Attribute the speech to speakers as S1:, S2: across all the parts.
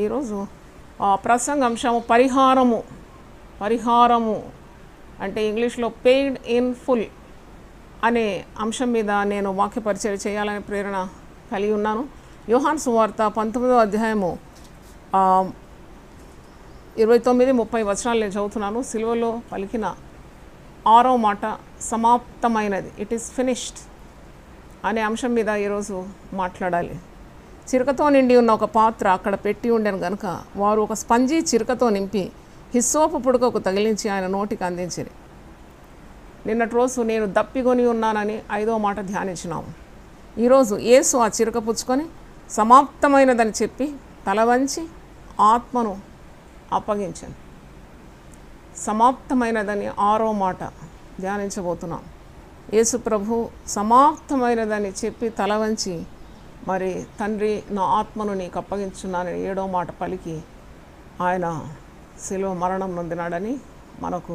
S1: ఈరోజు ప్రసంగాంశము పరిహారము అంటే ఇంగ్లీష్లో పెయిడ్ ఇన్ ఫుల్ అనే అంశం మీద నేను వాక్య పరిచయం చేయాలనే ప్రేరణ కలిగి ఉన్నాను. యోహాను సువార్త 19వ అధ్యాయము 29-30 వచనాలు నేను చదువుతున్నాను. సిలువలో పలికిన 6వ మాట సమాప్తమైనది, ఇట్ ఈస్ ఫినిష్డ్ అనే అంశం మీద ఈరోజు మాట్లాడాలి. చిరకతో నిండి ఉన్న ఒక పాత్ర అక్కడ పెట్టి ఉండను గనుక వారు ఒక స్పంజీ చిరకతో నింపి హిస్సోపు పుడకకు తగిలించి ఆయన నోటికి అందించిరి. నిన్నటి రోజు నేను దప్పికొని ఉన్నానని 5వ మాట ధ్యానించినాము. ఈరోజు యేసు ఆ చిరక పుచ్చుకొని సమాప్తమైనదని చెప్పి తల వంచి ఆత్మను అప్పగించాను. సమాప్తమైనదని 6వ మాట ధ్యానించబోతున్నాం. యేసు ప్రభు సమాప్తమైనదని చెప్పి తల వంచి మరి తండ్రి నా ఆత్మను నీకు అప్పగించున్నానని 7వ మాట పలికి ఆయన శిలువ మరణం నొందినాడని మనకు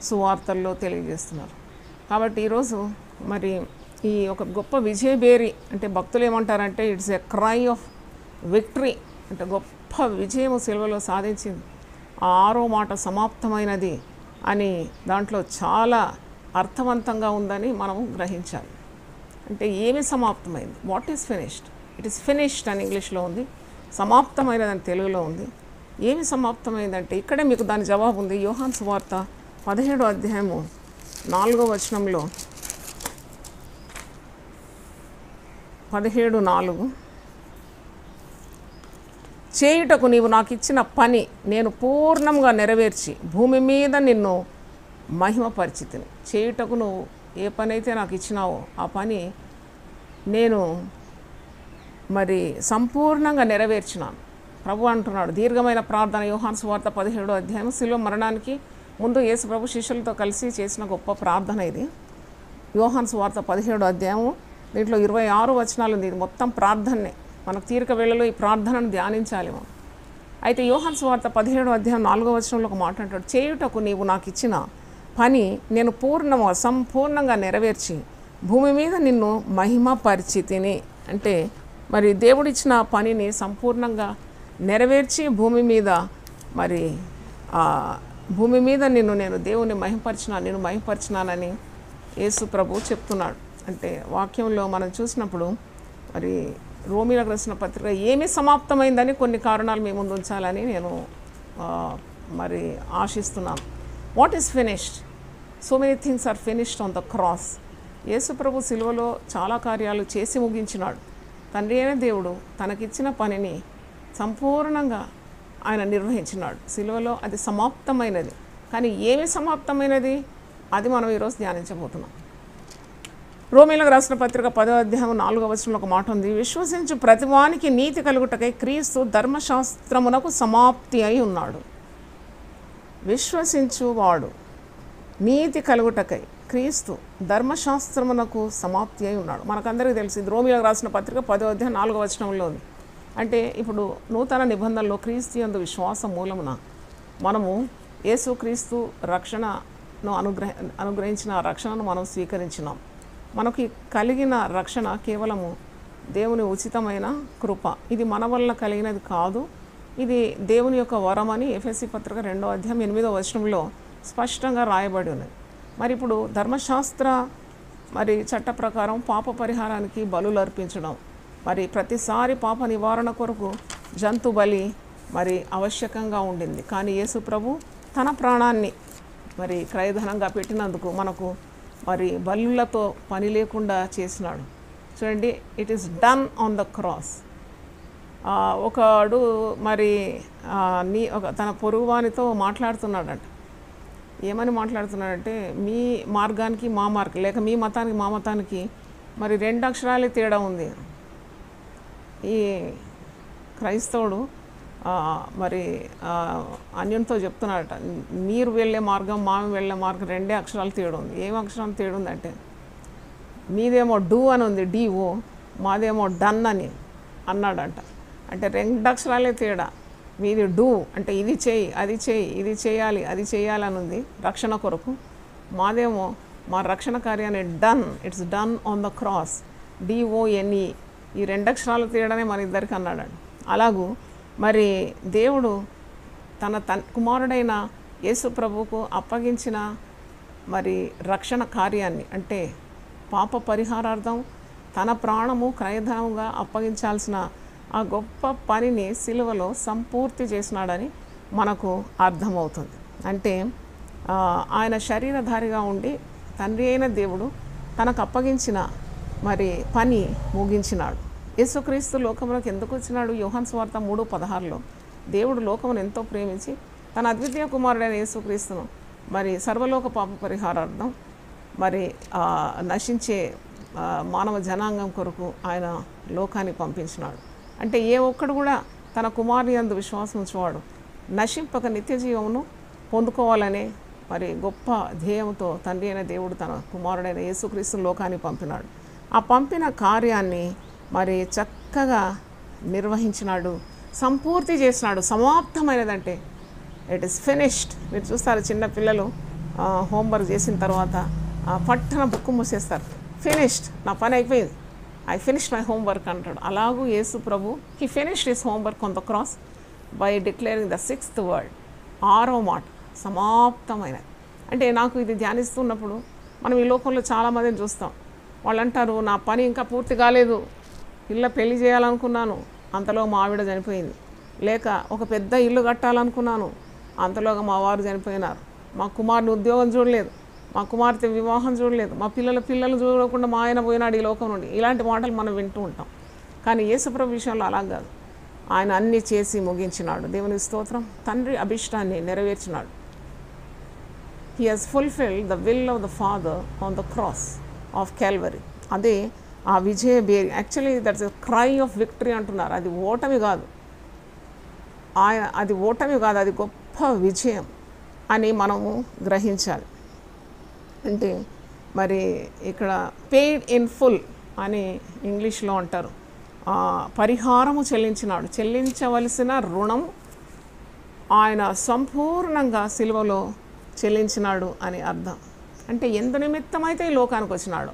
S1: సువార్తల్లో తెలియజేస్తున్నారు. కాబట్టి ఈరోజు మరి ఈ ఒక గొప్ప విజయబేరి అంటే భక్తులు ఏమంటారంటే it's a cry of victory, అంటే గొప్ప విజయము శిలువలో సాధించింది. ఆ 6వ మాట సమాప్తమైనది అని దాంట్లో చాలా అర్థవంతంగా ఉందని మనము గ్రహించాలి. అంటే ఏమి సమాప్తమైంది, what is finished, it is finished అని ఇంగ్లీష్లో ఉంది, సమాప్తమైనదని తెలుగులో ఉంది. ఏమి సమాప్తమైందంటే ఇక్కడే మీకు దాని జవాబు ఉంది. యోహాను సువార్త 17వ అధ్యాయము 4వ వచనంలో 17:4 చేయుటకు నీవు నాకు ఇచ్చిన పని నేను పూర్ణంగా నెరవేర్చి భూమి మీద నిన్ను మహిమపరిచితిని. చేయుటకు నువ్వు ఏ పని అయితే నాకు ఇచ్చినావో ఆ పని నేను మరి సంపూర్ణంగా నెరవేర్చినాను. ప్రభు అంటున్నాడు. దీర్ఘమైన ప్రార్థన యోహాను సువార్త 17వ అధ్యాయం శిలువ మరణానికి ముందు యేసు ప్రభు శిష్యులతో కలిసి చేసిన గొప్ప ప్రార్థన ఇది. యోహాను సువార్త 17వ అధ్యాయము దీంట్లో 26 వచనాలు ఉంది. ఇది మొత్తం ప్రార్థనే. మనకు తీరిక వేళలో ఈ ప్రార్థనను ధ్యానించాలి మనం. అయితే యోహాను సువార్త 17వ అధ్యాయం 4వ వచనంలో ఒక మాట అంటాడు, చేయుటకు నీవు నాకు ఇచ్చిన పని నేను సంపూర్ణంగా నెరవేర్చి భూమి మీద నిన్ను మహిమపరిచితిని. అంటే మరి దేవుడిచ్చిన పనిని సంపూర్ణంగా నెరవేర్చి భూమి మీద నేను దేవుని నేను మహిమపరిచినానని యేసు ప్రభు చెప్తున్నాడు. అంటే వాక్యంలో మనం చూసినప్పుడు మరి రోమీలకు రాసిన పత్రిక ఏమి సమాప్తమైందని కొన్ని కారణాలు మీ ముందు ఉంచాలని నేను మరి ఆశిస్తున్నాను. What is finished? So many things are finished on the cross. Yesu ప్రభు సిలువలో చాలా కార్యాలు చేసి ముగించినాడు. తండ్రి అయిన దేవుడు తనకిచ్చిన పనిని సంపూర్ణంగా ఆయన నిర్వహించినాడు సిలువలో. అది సమాప్తమైనది. కానీ ఏమి సమాప్తమైనది అది మనం ఈరోజు ధ్యానించబోతున్నాం. రోమీలకు రాసిన పత్రిక 10వ అధ్యాయం 4వ వచనంలో ఒక మాట ఉంది, విశ్వసించు ప్రతివానికి నీతి కలుగుటకై క్రీస్తు ధర్మశాస్త్రమునకు సమాప్తి అయి ఉన్నాడు. విశ్వసించువాడు నీతి కలుగుటకై క్రీస్తు ధర్మశాస్త్రమునకు సమాప్తి అయి ఉన్నాడు. మనకందరికీ తెలిసి ఇది రోమీలకు రాసిన పత్రిక 10వ అధ్యాయం 4వ వచనంలో ఉంది. అంటే ఇప్పుడు నూతన నిబంధనలో క్రీస్తు యందు విశ్వాసం మూలమున మనము యేసుక్రీస్తు రక్షణను అనుగ్రహించిన రక్షణను మనం స్వీకరించినాం. మనకి కలిగిన రక్షణ కేవలము దేవుని ఉచితమైన కృప. ఇది మన వల్ల కలిగినది కాదు, ఇది దేవుని యొక్క వరం అని ఎఫెసీ పత్రిక 2వ అధ్యాయం 8వ వచనంలో స్పష్టంగా రాయబడి ఉన్నది. మరి ఇప్పుడు ధర్మశాస్త్ర మరి చట్ట ప్రకారం పాప పరిహారానికి బలులు అర్పించడం, మరి ప్రతిసారి పాప నివారణ కొరకు జంతు బలి మరి ఆవశ్యకంగా ఉండింది. కానీ యేసు ప్రభు తన ప్రాణాన్ని మరి క్రయధనంగా పెట్టినందుకు మనకు మరి బలులతో పని లేకుండా చేసినాడు. చూడండి, it is done on the cross. ఒకడు మరి తన పొరుగువానితో మాట్లాడుతున్నాడంట. ఏమని మాట్లాడుతున్నాడంటే, మీ మార్గానికి మా మార్గం, లేక మీ మతానికి మా మతానికి మరి 2 అక్షరాలే తేడా ఉంది. ఈ క్రైస్తవుడు మరి అన్యంతో చెప్తున్నాడట, మీరు వెళ్ళే మార్గం మామి వెళ్ళే మార్గం 2 అక్షరాలు తేడా ఉంది. ఏం అక్షరం తేడా ఉందంటే, మీదేమో డూ అని ఉంది డిఓ, మాదేమో డన్ అని అన్నాడంట. అంటే 2 అక్షరాలే తేడా. మీది డూ అంటే ఇది చేయి అది చేయి, ఇది చేయాలి అది చేయాలని ఉంది రక్షణ కొరకు. మాదేమో మా రక్షణ కార్యాన్ని done, it's done on the cross, DONE. ఈ 2 అక్షరాలు తేడానే మన ఇద్దరికి అన్నాడండి. అలాగూ మరి దేవుడు తన కుమారుడైన యేసు ప్రభువుకు అప్పగించిన మరి రక్షణ కార్యాన్ని, అంటే పాప పరిహారార్థం తన ప్రాణము క్రయధనముగా అప్పగించాల్సిన ఆ గొప్ప పనిని సిలువలో సంపూర్తి చేసినాడని మనకు అర్థమవుతుంది. అంటే ఆయన శరీరధారిగా ఉండి తండ్రి అయిన దేవుడు తనకు అప్పగించిన మరి పని ముగించినాడు. యేసుక్రీస్తు లోకములకు ఎందుకు వచ్చినాడు? యోహాను సువార్త 3:16లో దేవుడు లోకమును ఎంతో ప్రేమించి తన అద్వితీయ కుమారుడైన యేసుక్రీస్తును మరి సర్వలోక పాప పరిహారార్థం మరి నశించే మానవ జనాంగం కొరకు ఆయన లోకానికి పంపించినాడు. అంటే ఏ ఒక్కడు కూడా తన కుమారుని యందు విశ్వాసం ఉంచేవాడు నశింపక నిత్య జీవమును పొందుకోవాలనే మరి గొప్ప ధ్యేయంతో తండ్రి అయిన దేవుడు తన కుమారుడైన యేసుక్రీస్తును లోకానికి పంపినాడు. ఆ పంపిన కార్యాన్ని మరి చక్కగా నిర్వహించినాడు, సంపూర్తి చేసినాడు. సమాప్తమైనదంటే ఇట్ ఈస్ ఫినిష్డ్. మీరు చూస్తారు చిన్న పిల్లలు హోంవర్క్ చేసిన తర్వాత పట్టణ బుక్ మూసేస్తారు, ఫినిష్డ్, నా పని అయిపోయింది, ఐ ఫినిష్డ్ మై హోంవర్క్ అంటాడు. అలాగూ యేసు ప్రభు he finished his homework on the cross by declaring the 6th word, 6వ మాట, సమాప్తమైనది. అంటే నాకు ఇది ధ్యానిస్తున్నప్పుడు మనం ఈ లోకంలో చాలామందిని చూస్తాం. వాళ్ళు అంటారు, నా పని ఇంకా పూర్తి కాలేదు, పెళ్లి చేయాలనుకున్నాను, అంతలో మా ఆవిడ చనిపోయింది, లేక ఒక పెద్ద ఇల్లు కట్టాలనుకున్నాను, అంతలోగా మా వారు చనిపోయినారు, మా కుమారుని ఉద్యోగం చూడలేదు, మా కుమార్తె వివాహం చూడలేదు, మా పిల్లలు చూడకుండా మా ఆయన పోయినాడు ఈ లోకం నుండి. ఇలాంటి మాటలు మనం వింటూ ఉంటాం. కానీ యేసుప్రభు విషయంలో అలా కాదు. ఆయన అన్నీ చేసి ముగించినాడు. దేవుని స్తోత్రం. తండ్రి అభిష్టాన్ని నెరవేర్చినాడు. He has fulfilled the will of the father on the cross of Calvary. అదే ఆ విజయ బేరి. Actually that's a cry of victory అంటున్నారు. అది ఓటమి కాదు, అది గొప్ప విజయం అని మనము గ్రహించాలి. అంటే మరి ఇక్కడ పెయిడ్ ఇన్ ఫుల్ అని ఇంగ్లీష్లో అంటారు. పరిహారము చెల్లించినాడు, చెల్లించవలసిన రుణం ఆయన సంపూర్ణంగా సిలువలో చెల్లించినాడు అని అర్థం. అంటే ఎందు నిమిత్తమైతే ఈ లోకానికి వచ్చినాడు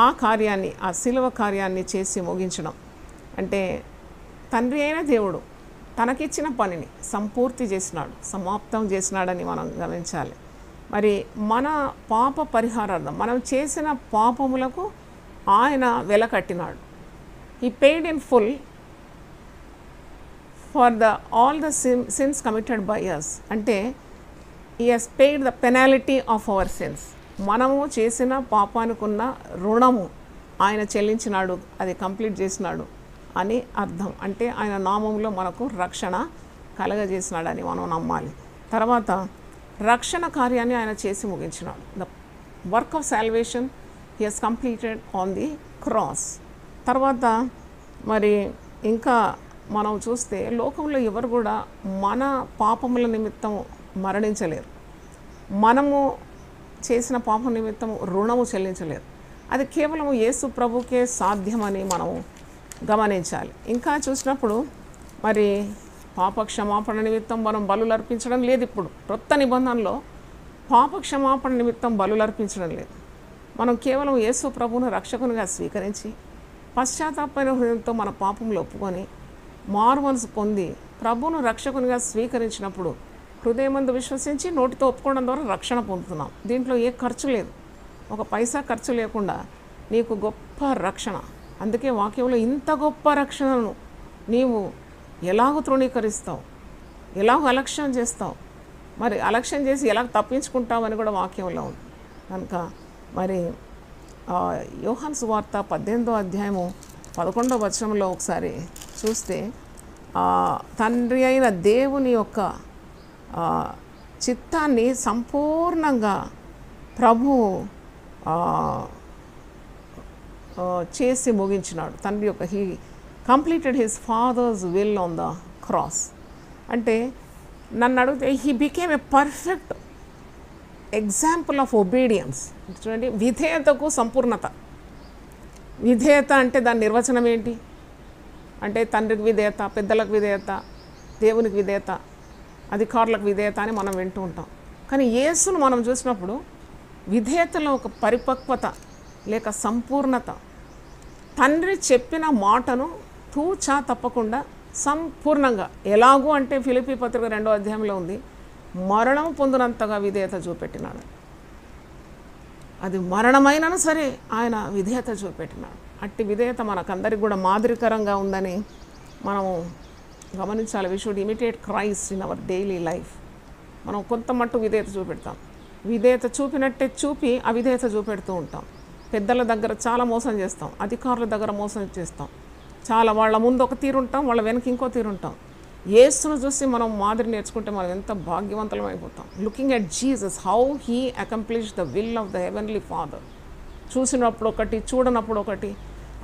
S1: ఆ కార్యాన్ని, ఆ సిలువ కార్యాన్ని చేసి ముగించడం. అంటే తండ్రి అయిన దేవుడు తనకిచ్చిన పనిని సంపూర్తి చేసినాడు, సమాప్తం చేసినాడని మనం గమనించాలి. మరి మన పాప పరిహారార్థం మనం చేసిన పాపములకు ఆయన వెల కట్టినాడు. He paid in full for all the sins committed by us. అంటే he has paid the penalty of our sins. మనము చేసిన పాపానికి ఉన్న రుణము ఆయన చెల్లించినాడు, అది కంప్లీట్ చేసినాడు అని అర్థం. అంటే ఆయన నామంలో మనకు రక్షణ కలగజేసినాడని మనం నమ్మాలి. తర్వాత రక్షణ కార్యాన్ని ఆయన చేసి ముగించినాడు. The work of salvation he has completed on the cross. తర్వాత మరి ఇంకా మనం చూస్తే లోకంలో ఎవరు కూడా మన పాపముల నిమిత్తం మరణించలేరు, మనము చేసిన పాపం నిమిత్తం రుణము చెల్లించలేరు. అది కేవలం యేసు ప్రభుకే సాధ్యమని మనము గమనించాలి. ఇంకా చూసినప్పుడు మరి పాప క్షమాపణ నిమిత్తం మనం బలులు అర్పించడం లేదు. ఇప్పుడు క్రొత్త నిబంధనలో పాప క్షమాపణ నిమిత్తం బలులు అర్పించడం లేదు. మనం కేవలం యేసు ప్రభువును రక్షకునిగా స్వీకరించి పశ్చాత్తాపమైన హృదయంతో మన పాపంలో ఒప్పుకొని మారు మనసు పొంది ప్రభువును రక్షకునిగా స్వీకరించినప్పుడు హృదయమందు విశ్వసించి నోటితో ఒప్పుకోవడం ద్వారా రక్షణ పొందుతున్నాం. దీంట్లో ఏ ఖర్చు లేదు, ఒక పైసా ఖర్చు లేకుండా నీకు గొప్ప రక్షణ. అందుకే వాక్యంలో ఇంత గొప్ప రక్షణను నీవు ఎలాగో తృణీకరిస్తావు, ఎలాగో అలక్ష్యం చేస్తావు, మరి అలక్ష్యం చేసి ఎలా తప్పించుకుంటావు అని కూడా వాక్యంలో ఉంది. కనుక మరి యోహాను సువార్త 18వ అధ్యాయము 11వ వచనంలో ఒకసారి చూస్తే తండ్రి అయిన దేవుని యొక్క చిత్తాన్ని సంపూర్ణంగా ప్రభువు చేసి ముగించినాడు. తండ్రి యొక్క he completed his father's will on the cross. అంటే నన్ను అడిగితే he became a perfect example of obedience. చూడండి, విధేయతకు సంపూర్ణత. విధేయత అంటే దాని నిర్వచనం ఏంటి అంటే తండ్రికి విధేయత, పెద్దలకు విధేయత, దేవునికి విధేయత, అధికారులకు విధేయత అని మనం వింటూ ఉంటాం. కానీ యేసును మనం చూసినప్పుడు విధేయతలో ఒక పరిపక్వత లేక సంపూర్ణత, తండ్రి చెప్పిన మాటను తూచా తప్పకుండా సంపూర్ణంగా. ఎలాగూ అంటే ఫిలిప్పీ పత్రిక 2వ అధ్యాయంలో ఉంది, మరణం పొందినంతగా విధేయత చూపెట్టినాడు. అది మరణమైనను సరే ఆయన విధేయత చూపెట్టినాడు. అట్టి విధేయత మనకందరికి కూడా మాదిరికరంగా ఉందని మనము గమనించాలి. We should imitate Christ in our daily life. మనం కొంత మట్టు విధేయత చూపెడతాం. విధేయత చూపినట్టే చూపి అవిధేయత చూపెడుతూ ఉంటాం. పెద్దల దగ్గర చాలా మోసం చేస్తాం, అధికారుల దగ్గర మోసం చేస్తాం. చాలా వాళ్ళ ముందు ఒక తీరు ఉంటాం, వాళ్ళ వెనక ఇంకో తీరు ఉంటాం. యేసును చూసి మనం మాదిరి నేర్చుకుంటే మనం ఎంత భాగ్యవంతులం అయిపోతాం. Looking at Jesus, how he accomplish the will of the heavenly father. చూసినప్పుడు ఒకటి, చూడనప్పుడు ఒకటి.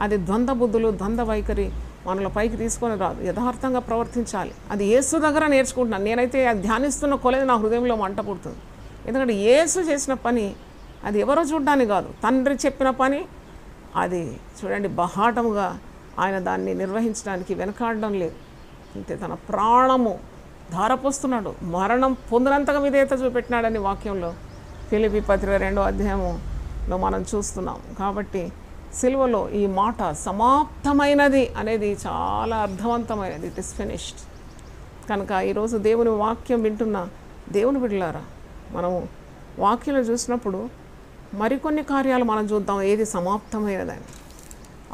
S1: అది ద్వంద్వ బుద్ధులు, ద్వంద్వ వైఖరి మనలో పైకి తీసుకొని రాదు. యథార్థంగా ప్రవర్తించాలి. అది యేసు దగ్గర నేర్చుకుంటున్నాను. నేనైతే అది ధ్యానిస్తున్న కొలది నా హృదయంలో మంట పుడుతుంది. ఎందుకంటే యేసు చేసిన పని అది ఎవరో చూడడానికి కాదు, తండ్రి చెప్పిన పని. అది చూడండి, బహాటముగా ఆయన దాన్ని నిర్వహించడానికి వెనకాడడం లేదు. అంతే, తన ప్రాణము ధారపోస్తున్నాడు. మరణం పొందినంతగా విధేయత చూపెట్టినాడని వాక్యంలో ఫిలిప్పీ పత్రిక 2వ అధ్యాయంలో మనం చూస్తున్నాం. కాబట్టి సిలువలో ఈ మాట సమాప్తమైనది అనేది చాలా అర్థవంతమైనది. It is finished. కనుక ఈరోజు దేవుని వాక్యం వింటున్న దేవుని బిడ్డలారా, మనము వాక్యంలో చూసినప్పుడు మరికొన్ని కార్యాలు మనం చూద్దాం ఏది సమాప్తమైనదని.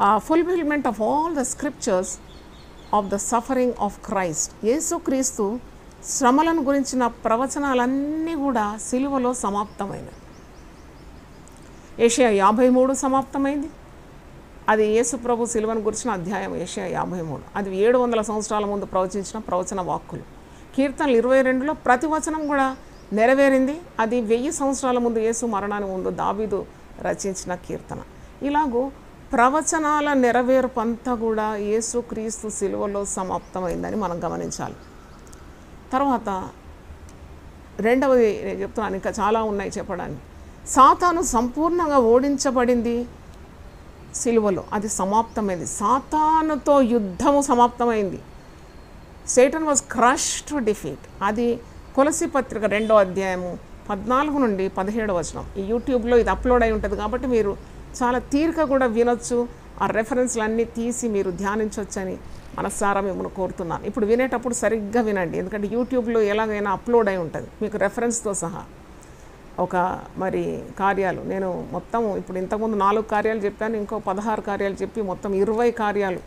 S1: ఆ fulfilment of all the scriptures of the suffering of Christ. యేసుక్రీస్తు శ్రమలను గురించిన ప్రవచనాలన్నీ కూడా సిలువలో సమాప్తమైనవి. యెషయా 53 సమాప్తమైంది. అది యేసు ప్రభు సిలువను గురించిన అధ్యాయం. యెషయా 53 అది 700 సంవత్సరాల ముందు ప్రవచించిన ప్రవచన వాక్కులు. కీర్తనలు 22లో ప్రతి వచనం కూడా నెరవేరింది. అది 1000 సంవత్సరాల ముందు యేసు మరణానికి ముందు దావీదు రచించిన కీర్తన. ఇలాగూ ప్రవచనాల నెరవేర్పంతా కూడా యేసుక్రీస్తు సిలువలో సమాప్తమైందని మనం గమనించాలి. తర్వాత రెండవది నేను చెప్తున్నాను, ఇంకా చాలా ఉన్నాయి చెప్పడానికి. సాతాను సంపూర్ణంగా ఓడించబడింది సిలువలో. అది సమాప్తమైంది. సాతానుతో యుద్ధము సమాప్తమైంది. Satan was crush to defeat. అది కొలసీ పత్రిక 2వ అధ్యాయము 14 నుండి 17 వచనం. ఈ యూట్యూబ్లో ఇది అప్లోడ్ అయి ఉంటుంది కాబట్టి మీరు చాలా తీరిక కూడా వినొచ్చు. ఆ రెఫరెన్స్లు అన్నీ తీసి మీరు ధ్యానించవచ్చని మనసారా మిమ్మల్ని కోరుతున్నాను. ఇప్పుడు వినేటప్పుడు సరిగ్గా వినండి, ఎందుకంటే యూట్యూబ్లో ఎలాగైనా అప్లోడ్ అయి ఉంటుంది మీకు రెఫరెన్స్తో సహా. ఒక మరి కార్యాలు నేను మొత్తం ఇప్పుడు ఇంతకుముందు 4 కార్యాలు చెప్పాను, ఇంకో 16 కార్యాలు చెప్పి మొత్తం 20 కార్యాలు.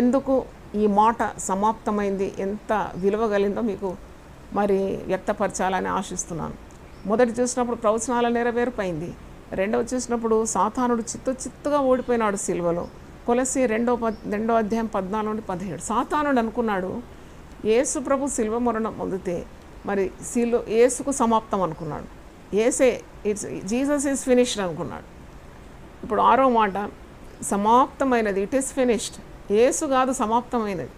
S1: ఎందుకు ఈ మాట సమాప్తమైంది, ఎంత విలువ కలిగిందో మీకు మరి వ్యక్తపరచాలని ఆశిస్తున్నాను. మొదటి చూసినప్పుడు ప్రవచనాల నెరవేర్పైంది. రెండవ చూసినప్పుడు సాతానుడు చిత్తుగా ఓడిపోయినాడు సిలువలో. కొలసి 2వ అధ్యాయం 14 నుండి 17. సాతానుడు అనుకున్నాడు యేసు ప్రభు సిలువ మరణం పొందితే మరి యేసుకు సమాప్తం అనుకున్నాడు. జీసస్ ఈజ్ ఫినిష్డ్ అనుకున్నాడు. ఇప్పుడు 6వ మాట సమాప్తమైనది, ఇట్ ఈస్ ఫినిష్డ్. యేసు కాదు సమాప్తమైనది,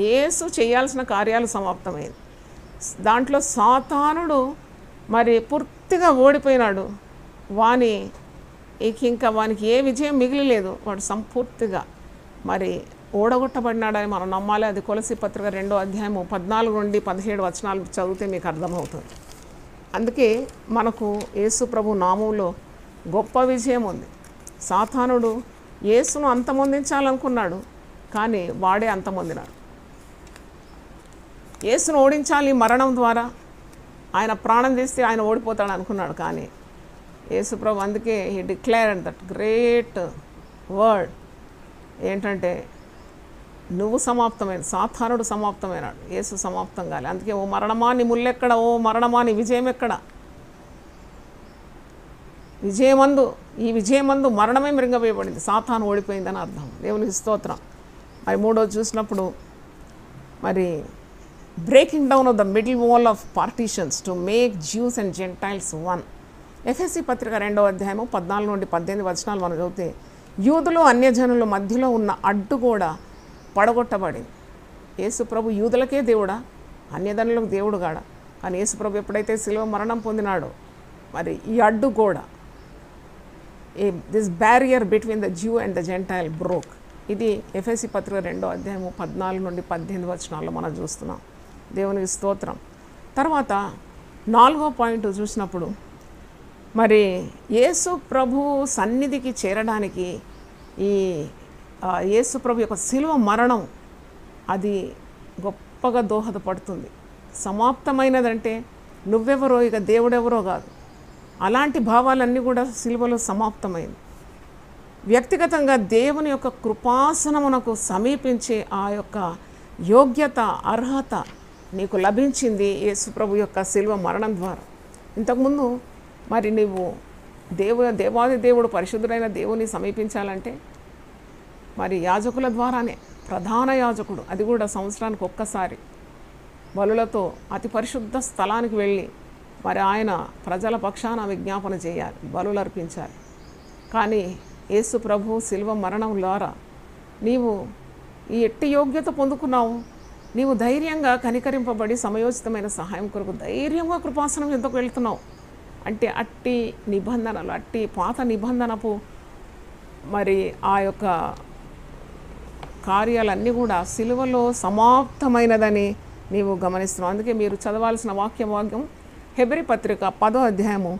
S1: యేసు చేయాల్సిన కార్యాలు సమాప్తమైనది. దాంట్లో సాతానుడు మరి పూర్తిగా ఓడిపోయినాడు. ఇంకా వానికి ఏ విజయం మిగిలిలేదు. వాడు సంపూర్తిగా మరి ఓడగొట్టబడినాడని మనం నమ్మాలి. అది కొలసీ పత్రిక 2వ అధ్యాయము 14 నుండి 17 వచనాలు చదివితే మీకు అర్థమవుతుంది. అందుకే మనకు యేసు ప్రభు నామంలో గొప్ప విజయం ఉంది. సాతానుడు యేసును అంతమొందించాలనుకున్నాడు, కానీ వాడే అంతమొందినాడు. యేసును ఓడించాలి మరణం ద్వారా, ఆయన ప్రాణం తీస్తే ఆయన ఓడిపోతాడు అనుకున్నాడు. కానీ యేసు ప్రభు అందుకే he declared that great word ఏంటంటే నువ్వు సమాప్తమైన, సాతానుడు సమాప్తమైనాడు, యేసు సమాప్తం కాలే. అందుకే ఓ మరణమా నీ ముల్లెక్కడ, ఓ మరణమా నీ విజయం ఎక్కడ? ఈ విజయమందు మరణమే మృంగవేయబడింది, సాతాను ఓడిపోయిందని అర్థం. దేవునికి స్తోత్రం. మరి 3వది చూసినప్పుడు మరి breaking down of the middle wall of partitions to make Jews and Gentiles one. ఎఫెసీ పత్రిక 2వ అధ్యాయము 14 నుండి 18 వచనాలు మనం చదివితే యూదులు అన్యజనుల మధ్యలో ఉన్న అడ్డు కూడా పడగొట్టబడింది. యేసు ప్రభు యూదులకే దేవుడా, అన్యజనులకు దేవుడు కాడా? కానీ యేసు ప్రభు ఎప్పుడైతే శిలువ మరణం పొందినాడో మరి ఈ అడ్డు కూడా, this barrier between the జ్యూ and the gentile broke. ఇది ఎఫెసీ పత్రిక 2వ అధ్యాయము 14 నుండి 18 వచనాల్లో మనం చూస్తున్నాం. దేవునికి స్తోత్రం. తర్వాత 4వ పాయింట్ చూసినప్పుడు మరి యేసు ప్రభు సన్నిధికి చేరడానికి ఈ యేసు ప్రభు యొక్క శిలువ మరణం అది గొప్పగా దోహదపడుతుంది. సమాప్తమైనదంటే నువ్వెవరో ఇక దేవుడెవరో కాదు, అలాంటి భావాలన్నీ కూడా సిలువలో సమాప్తమైంది. వ్యక్తిగతంగా దేవుని యొక్క కృపాసనమునకు సమీపించే ఆ యొక్క యోగ్యత, అర్హత నీకు లభించింది యేసుప్రభు యొక్క సిలువ మరణం ద్వారా. ఇంతకుముందు మరి నీవు దేవాది దేవుడు పరిశుద్ధుడైన దేవుని సమీపించాలంటే మరి యాజకుల ద్వారానే, ప్రధాన యాజకుడు, అది కూడా సంవత్సరానికి ఒక్కసారి బలులతో అతి పరిశుద్ధ స్థలానికి వెళ్ళి మరి ఆయన ప్రజల పక్షాన విజ్ఞాపన చేయాలి, బలులు అర్పించాలి. కానీ యేసు ప్రభు శిలువ మరణం ద్వారా నీవు ఈ ఎట్టి యోగ్యత పొందుకున్నావు. నీవు ధైర్యంగా కనికరింపబడి సమయోచితమైన సహాయం కొరకు ధైర్యంగా కృపాసనం ఎందుకు వెళ్తున్నావు అంటే అట్టి నిబంధనలు, అట్టి పాత నిబంధనపు మరి ఆ యొక్క కార్యాలన్నీ కూడా సిలువలో సమాప్తమైనదని నీవు గమనిస్తున్నావు. అందుకే మీరు చదవాల్సిన వాక్యం హెబ్రీ పత్రిక 10వ అధ్యాయము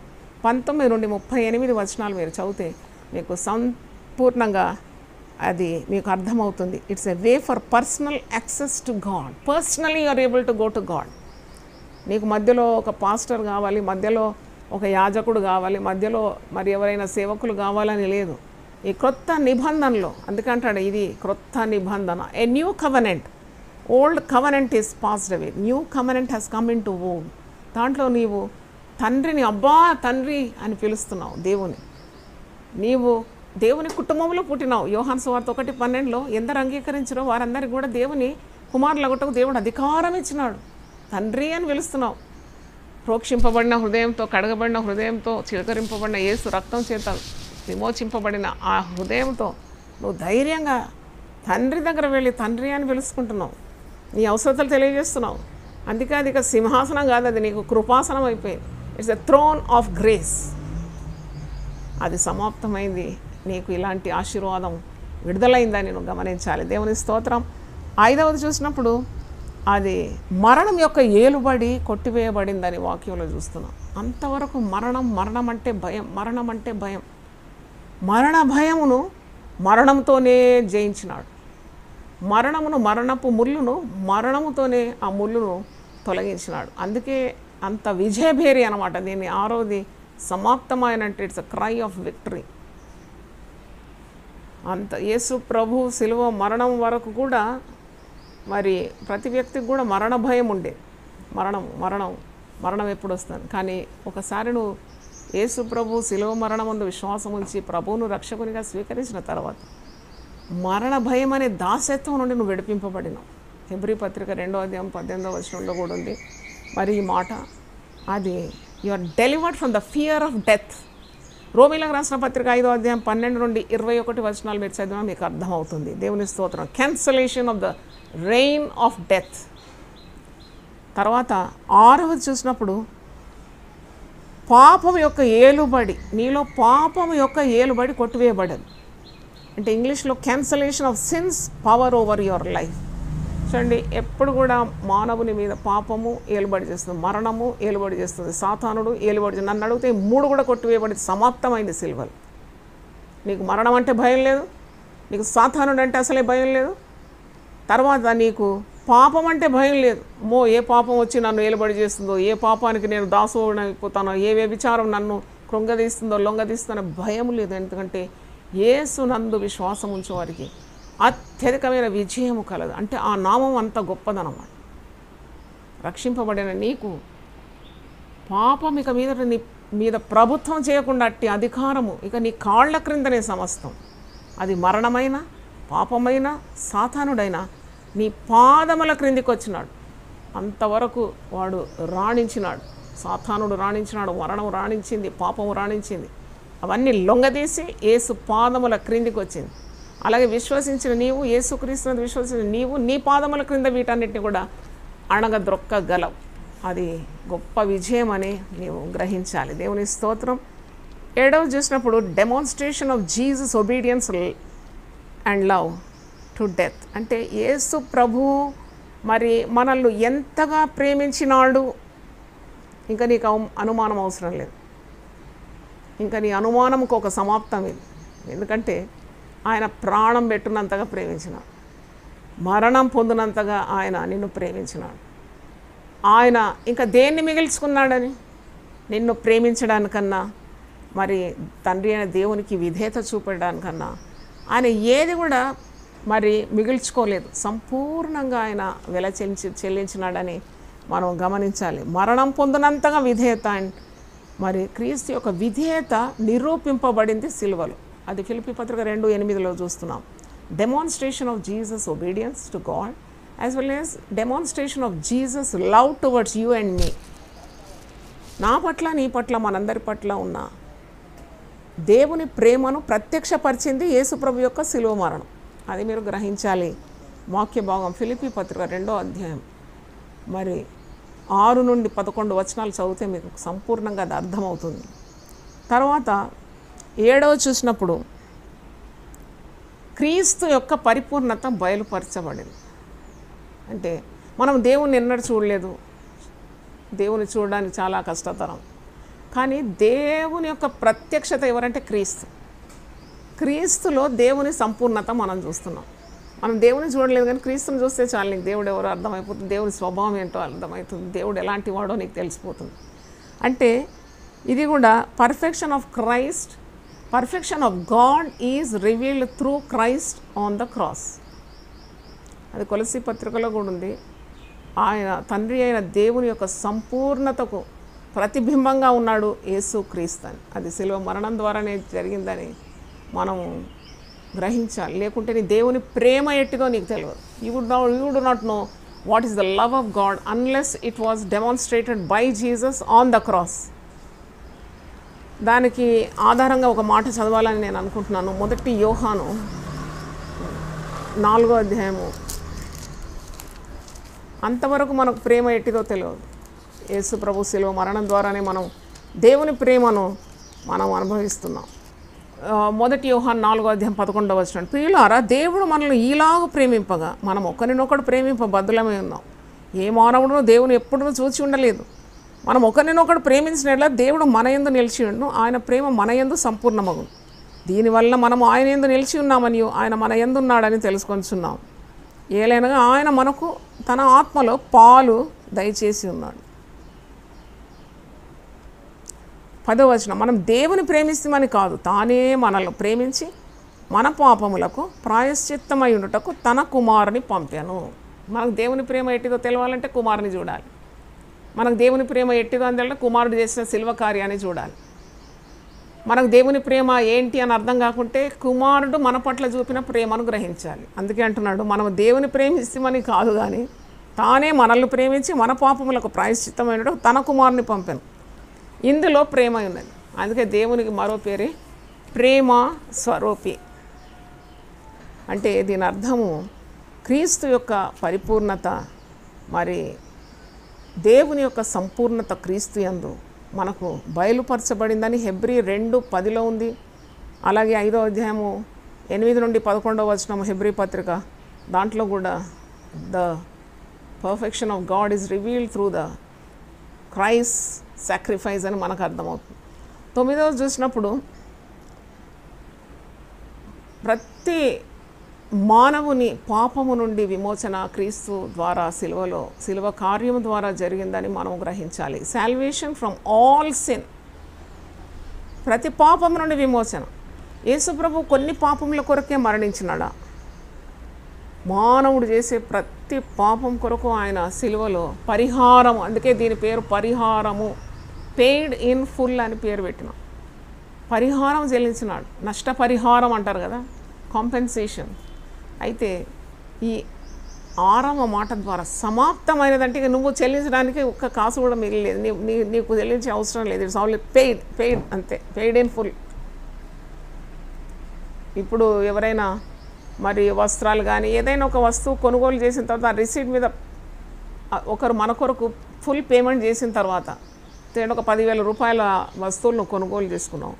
S1: 19 నుండి 38 వచనాలు మీరు చదివితే మీకు సంపూర్ణంగా అది మీకు అర్థమవుతుంది. It's a way for personal access to God. Personally you're able to go to God. నీకు మధ్యలో ఒక పాస్టర్ కావాలి, మధ్యలో ఒక యాజకుడు కావాలి, మధ్యలో మరి ఎవరైనా సేవకులు కావాలని లేదు. ఈ క్రొత్త నిబంధనలో అందుకంటాడు ఇది క్రొత్త నిబంధన, ఏ new covenant. Old covenant is passed away, new covenant has come in to old. దాంట్లో నీవు తండ్రిని అబ్బా తండ్రి అని పిలుస్తున్నావు దేవుని. నీవు దేవుని కుటుంబంలో పుట్టినావు. యోహాను సువార్త 1:12 ఎందరు అంగీకరించారో వారందరికీ కూడా దేవుని కుమారులగుటకు దేవుడు అధికారం ఇచ్చినాడు. తండ్రి అని పిలుస్తున్నావు. ప్రోక్షింపబడిన హృదయంతో, కడగబడిన హృదయంతో, చిలకరింపబడిన యేసు రక్తం చేత విమోచింపబడిన ఆ హృదయంతో నువ్వు ధైర్యంగా తండ్రి దగ్గర వెళ్ళి తండ్రి అని పిలుచుకుంటున్నావు. నీ అవసరతలు తెలియజేస్తున్నావు. అందుకే అది ఇక సింహాసనం కాదు, అది నీకు కృపాసనం అయిపోయింది. It's a throne of grace. అది సమాప్తమైంది. నీకు ఇలాంటి ఆశీర్వాదం విడుదలైందని నువ్వు గమనించాలి. దేవుని స్తోత్రం. 5వది చూసినప్పుడు అది మరణం యొక్క ఏలుబడి కొట్టివేయబడిందని వాక్యంలో చూస్తున్నాం. అంతవరకు మరణం అంటే భయం, మరణం అంటే భయం. మరణ భయమును మరణంతోనే జయించినాడు. మరణపు ముళ్ళును మరణముతోనే ఆ ముళ్ళును తొలగించినాడు. అందుకే అంత విజయభేరి అనమాట. దీన్ని 6వది సమాప్తమైనట్టు it's a cry of victory. అంత యేసు ప్రభు శిలువ మరణం వరకు కూడా మరి ప్రతి వ్యక్తికి కూడా మరణ భయం ఉండే. మరణం ఎప్పుడు వస్తుంది. కానీ ఒకసారి నువ్వు యేసు ప్రభు శిలువ మరణం ముందు విశ్వాసం ఉంచి ప్రభువును రక్షకునిగా స్వీకరించిన తర్వాత మరణ భయం అనే దాసత్వం నుండి నువ్వు విడిపింపబడినావు. హెబ్రీ పత్రిక 2వ అధ్యాయం 18వ వచనంలో కూడా ఉంది మరి ఈ మాట. అది you are delivered from the fear of death. రోమీలకు రాసిన పత్రిక 5వ అధ్యాయం 12 నుండి 21 వచనాలు మీరు చదివినా మీకు అర్థమవుతుంది. దేవుని స్తోత్రం. Cancellation of the rain of death. తర్వాత 6వది చూసినప్పుడు పాపం యొక్క ఏలుబడి, నీలో పాపం యొక్క ఏలుబడి కొట్టివేయబడదు. అంటే ఇంగ్లీష్లో cancellation of since power over your life. చూడండి, ఎప్పుడు కూడా మానవుని మీద పాపము ఏలుబడి చేస్తుంది, మరణము ఏలుబడి చేస్తుంది, సాతానుడు ఏలుబడి చేస్తుంది. నన్ను అడిగితే 3 కూడా కొట్టివేయబడి సమాప్తమైంది సిల్వలు. నీకు మరణం అంటే భయం లేదు, నీకు సాతానుడు అంటే అసలే భయం లేదు, తర్వాత నీకు పాపం అంటే భయం లేదు. ఏ పాపం వచ్చి నన్ను ఏలుబడి చేస్తుందో, ఏ పాపానికి నేను దాసోడైపోతానో, ఏ వ్యభిచారం నన్ను కృంగదీస్తుందో లొంగదీస్తుందో భయం లేదు. ఎందుకంటే యేసు నందు విశ్వాసం ఉంచే వారికి అత్యధికమైన విజయము కలదు. అంటే ఆ నామం అంత గొప్పదనమాట. రక్షింపబడిన నీకు పాపం ఇక మీద ప్రభుత్వం చేయకుండా అట్టి అధికారము ఇక నీ కాళ్ళ క్రిందనే సమస్తం. అది మరణమైన, పాపమైన, సాతానుడైనా నీ పాదముల క్రిందికి వచ్చినాడు. అంతవరకు వాడు రాణించినాడు. సాతానుడు రాణించినాడు, మరణం రాణించింది, పాపము రాణించింది. అవన్నీ లొంగదీసి యేసు పాదముల క్రిందికి వచ్చింది. అలాగే విశ్వసించిన నీవు, యేసుక్రీస్తుని విశ్వసించిన నీవు నీ పాదముల క్రింద వీటన్నిటిని కూడా అణగద్రొక్కగలవు. అది గొప్ప విజయం అని నీవు గ్రహించాలి. దేవుని స్తోత్రం. 7వది చూసినప్పుడు demonstration of Jesus obedience and love to death. అంటే యేసు ప్రభు మరి మనల్ని ఎంతగా ప్రేమించినాడు ఇంకా నీకు అనుమానం అవసరం లేదు. ఇంకా నీ అనుమానంకు ఒక సమాప్తం ఇది. ఎందుకంటే ఆయన ప్రాణం పెట్టునంతగా ప్రేమించినాడు. మరణం పొందినంతగా ఆయన నిన్ను ప్రేమించినాడు. ఆయన ఇంకా దేన్ని మిగిల్చుకున్నాడని? నిన్ను ప్రేమించడానికన్నా, మరి తండ్రి అయిన దేవునికి విధేయత చూపడానికన్నా ఆయన ఏది కూడా మరి మిగిల్చుకోలేదు. సంపూర్ణంగా ఆయన వెల చెల్లించినాడని మనం గమనించాలి. మరణం పొందినంతగా విధేయత. మరి క్రీస్తు యొక్క విధేయత నిరూపింపబడింది సిలువలో. అది ఫిలిప్పీ పత్రిక 2:8 చూస్తున్నాం. Demonstration of Jesus obedience to God as well as demonstration of Jesus love towards you and me. నా పట్ల, నీ పట్ల, మనందరి పట్ల ఉన్న దేవుని ప్రేమను ప్రత్యక్షపరిచింది యేసుప్రభు యొక్క సిలువ మరణం. అది మీరు గ్రహించాలి. వాక్య భాగం ఫిలిప్పీ పత్రిక 2వ అధ్యాయం మరి 6 నుండి 11 వచనాలు చదివితే మీకు సంపూర్ణంగా అది అర్థమవుతుంది. తర్వాత 7వ చూసినప్పుడు క్రీస్తు యొక్క పరిపూర్ణత బయలుపరచబడింది. అంటే మనం దేవుని ఎన్నడూ చూడలేదు, దేవుని చూడడానికి చాలా కష్టతరం. కానీ దేవుని యొక్క ప్రత్యక్షత ఎవరంటే క్రీస్తు. క్రీస్తులో దేవుని సంపూర్ణత మనం చూస్తున్నాం. మనం దేవుని చూడలేదు కానీ క్రీస్తుని చూస్తే చాలు నీకు దేవుడు ఎవరో అర్థమైపోతుంది, దేవుని స్వభావం ఏంటో అర్థమవుతుంది, దేవుడు ఎలాంటి వాడో నీకు తెలిసిపోతుంది. అంటే ఇది కూడా perfection of Christ, perfection of God is revealed through Christ on the cross. అది కొలసీ పత్రికలో కూడా ఉంది. ఆయన తండ్రి అయిన దేవుని యొక్క సంపూర్ణతకు ప్రతిబింబంగా ఉన్నాడు యేసు క్రీస్తు అని. అది సిలువ మరణం ద్వారానే జరిగిందని మనము గ్రహించాలి. లేకుంటే నీ దేవుని ప్రేమ ఎట్టిదో నీకు తెలియదు. You do not know what is the love of God unless it was demonstrated by Jesus on the cross. దానికి ఆధారంగా ఒక మాట చదవాలని నేను అనుకుంటున్నాను. 1 యోహాను 4వ అధ్యాయము. అంతవరకు మనకు ప్రేమ ఎట్టిదో తెలియదు. యేసు ప్రభు శిలువ మరణం ద్వారానే మనం దేవుని ప్రేమను మనం అనుభవిస్తున్నాం. 1 యోహాను 4వ అధ్యాయం 11వ వచనం. ప్రియులారా, దేవుడు మనల్ని ఈలాగు ప్రేమింపగా మనం ఒకరినొకడు ప్రేమింపబద్ధులమై ఉన్నాం. ఏ మానవుడు దేవుని ఎప్పుడూ చూచి ఉండలేదు. మనం ఒకరినొకడు ప్రేమించినట్ల దేవుడు మన యందు నిలిచి ఉండు, ఆయన ప్రేమ మన యందు సంపూర్ణమగును. దీనివల్ల మనం ఆయన యందు నిలిచి ఉన్నామని, ఆయన మన యందు ఉన్నాడని తెలుసుకొనిచున్నాం. ఏలైనగా ఆయన మనకు తన ఆత్మలో పాలు దయచేసి ఉన్నాడు. 10వ వచనం. మనం దేవుని ప్రేమిస్తామని కాదు, తానే మనల్ని ప్రేమించి మన పాపములకు ప్రాయశ్చిత్తమై ఉండుటకు తన కుమారుని పంపాను. మనకు దేవుని ప్రేమ ఎట్టిదో తెలవాలంటే కుమారుని చూడాలి. మనకు దేవుని ప్రేమ ఎట్టిదో అంటే కుమారుడు చేసిన శిల్వ కార్యాన్ని చూడాలి. మనకు దేవుని ప్రేమ ఏంటి అని అర్థం కాకుంటే కుమారుడు మన పట్ల చూపిన ప్రేమను గ్రహించాలి. అందుకే అంటున్నాడు, మనం దేవుని ప్రేమిస్తామని కాదు కానీ తానే మనల్ని ప్రేమించి మన పాపములకు ప్రాయశ్చిత్తమైన తన కుమారుని పంపాను. ఇందులో ప్రేమ ఉన్నది. అందుకే దేవునికి మరో పేరే ప్రేమ స్వరూపి. అంటే దీని అర్థము క్రీస్తు యొక్క పరిపూర్ణత, మరి దేవుని యొక్క సంపూర్ణత క్రీస్తు యందు మనకు బయలుపరచబడిందని హెబ్రీ 2:10 ఉంది. అలాగే 5వ అధ్యాయము 8 నుండి 11వ వచనం హెబ్రీ పత్రిక, దాంట్లో కూడా the perfection of God is revealed through the Christ sacrifice అని మనకు అర్థమవుతుంది. 9వ చూసినప్పుడు ప్రతి మానవుని పాపము నుండి విమోచన క్రీస్తు ద్వారా సిలువ కార్యము ద్వారా జరిగిందని మనం గ్రహించాలి. సాల్వేషన్ ఫ్రమ్ ఆల్ సిన్, ప్రతి పాపము నుండి విమోచన. యేసుప్రభు కొన్ని పాపముల కొరకే మరణించినాడా? మానవుడు చేసే ప్రతి పాపం కొరకు ఆయన సిలువలో పరిహారం, అందుకే దీని పేరు పరిహారము, పెయిడ్ ఇన్ ఫుల్ అని పేరు పెట్టిన. పరిహారం చెల్లించినాడు. నష్టపరిహారం అంటారు కదా, కాంపెన్సేషన్. అయితే ఈ 6వ మాట ద్వారా సమాప్తమైనదంటే ఇక నువ్వు చెల్లించడానికి ఒక్క కాసు కూడా మిగిలేదు, నీకు చెల్లించే అవసరం లేదు. ఇట్స్ ఆల్ పెయిడ్ అంతే, పెయిడ్ ఇన్ ఫుల్. ఇప్పుడు ఎవరైనా మరి వస్త్రాలు కానీ ఏదైనా ఒక వస్తువు కొనుగోలు చేసిన తర్వాత ఆ రిసీట్ మీద ఒకరు మన కొరకు ఫుల్ పేమెంట్ చేసిన తర్వాత ఒక 10,000 రూపాయల వస్తువులను కొనుగోలు చేసుకున్నావు,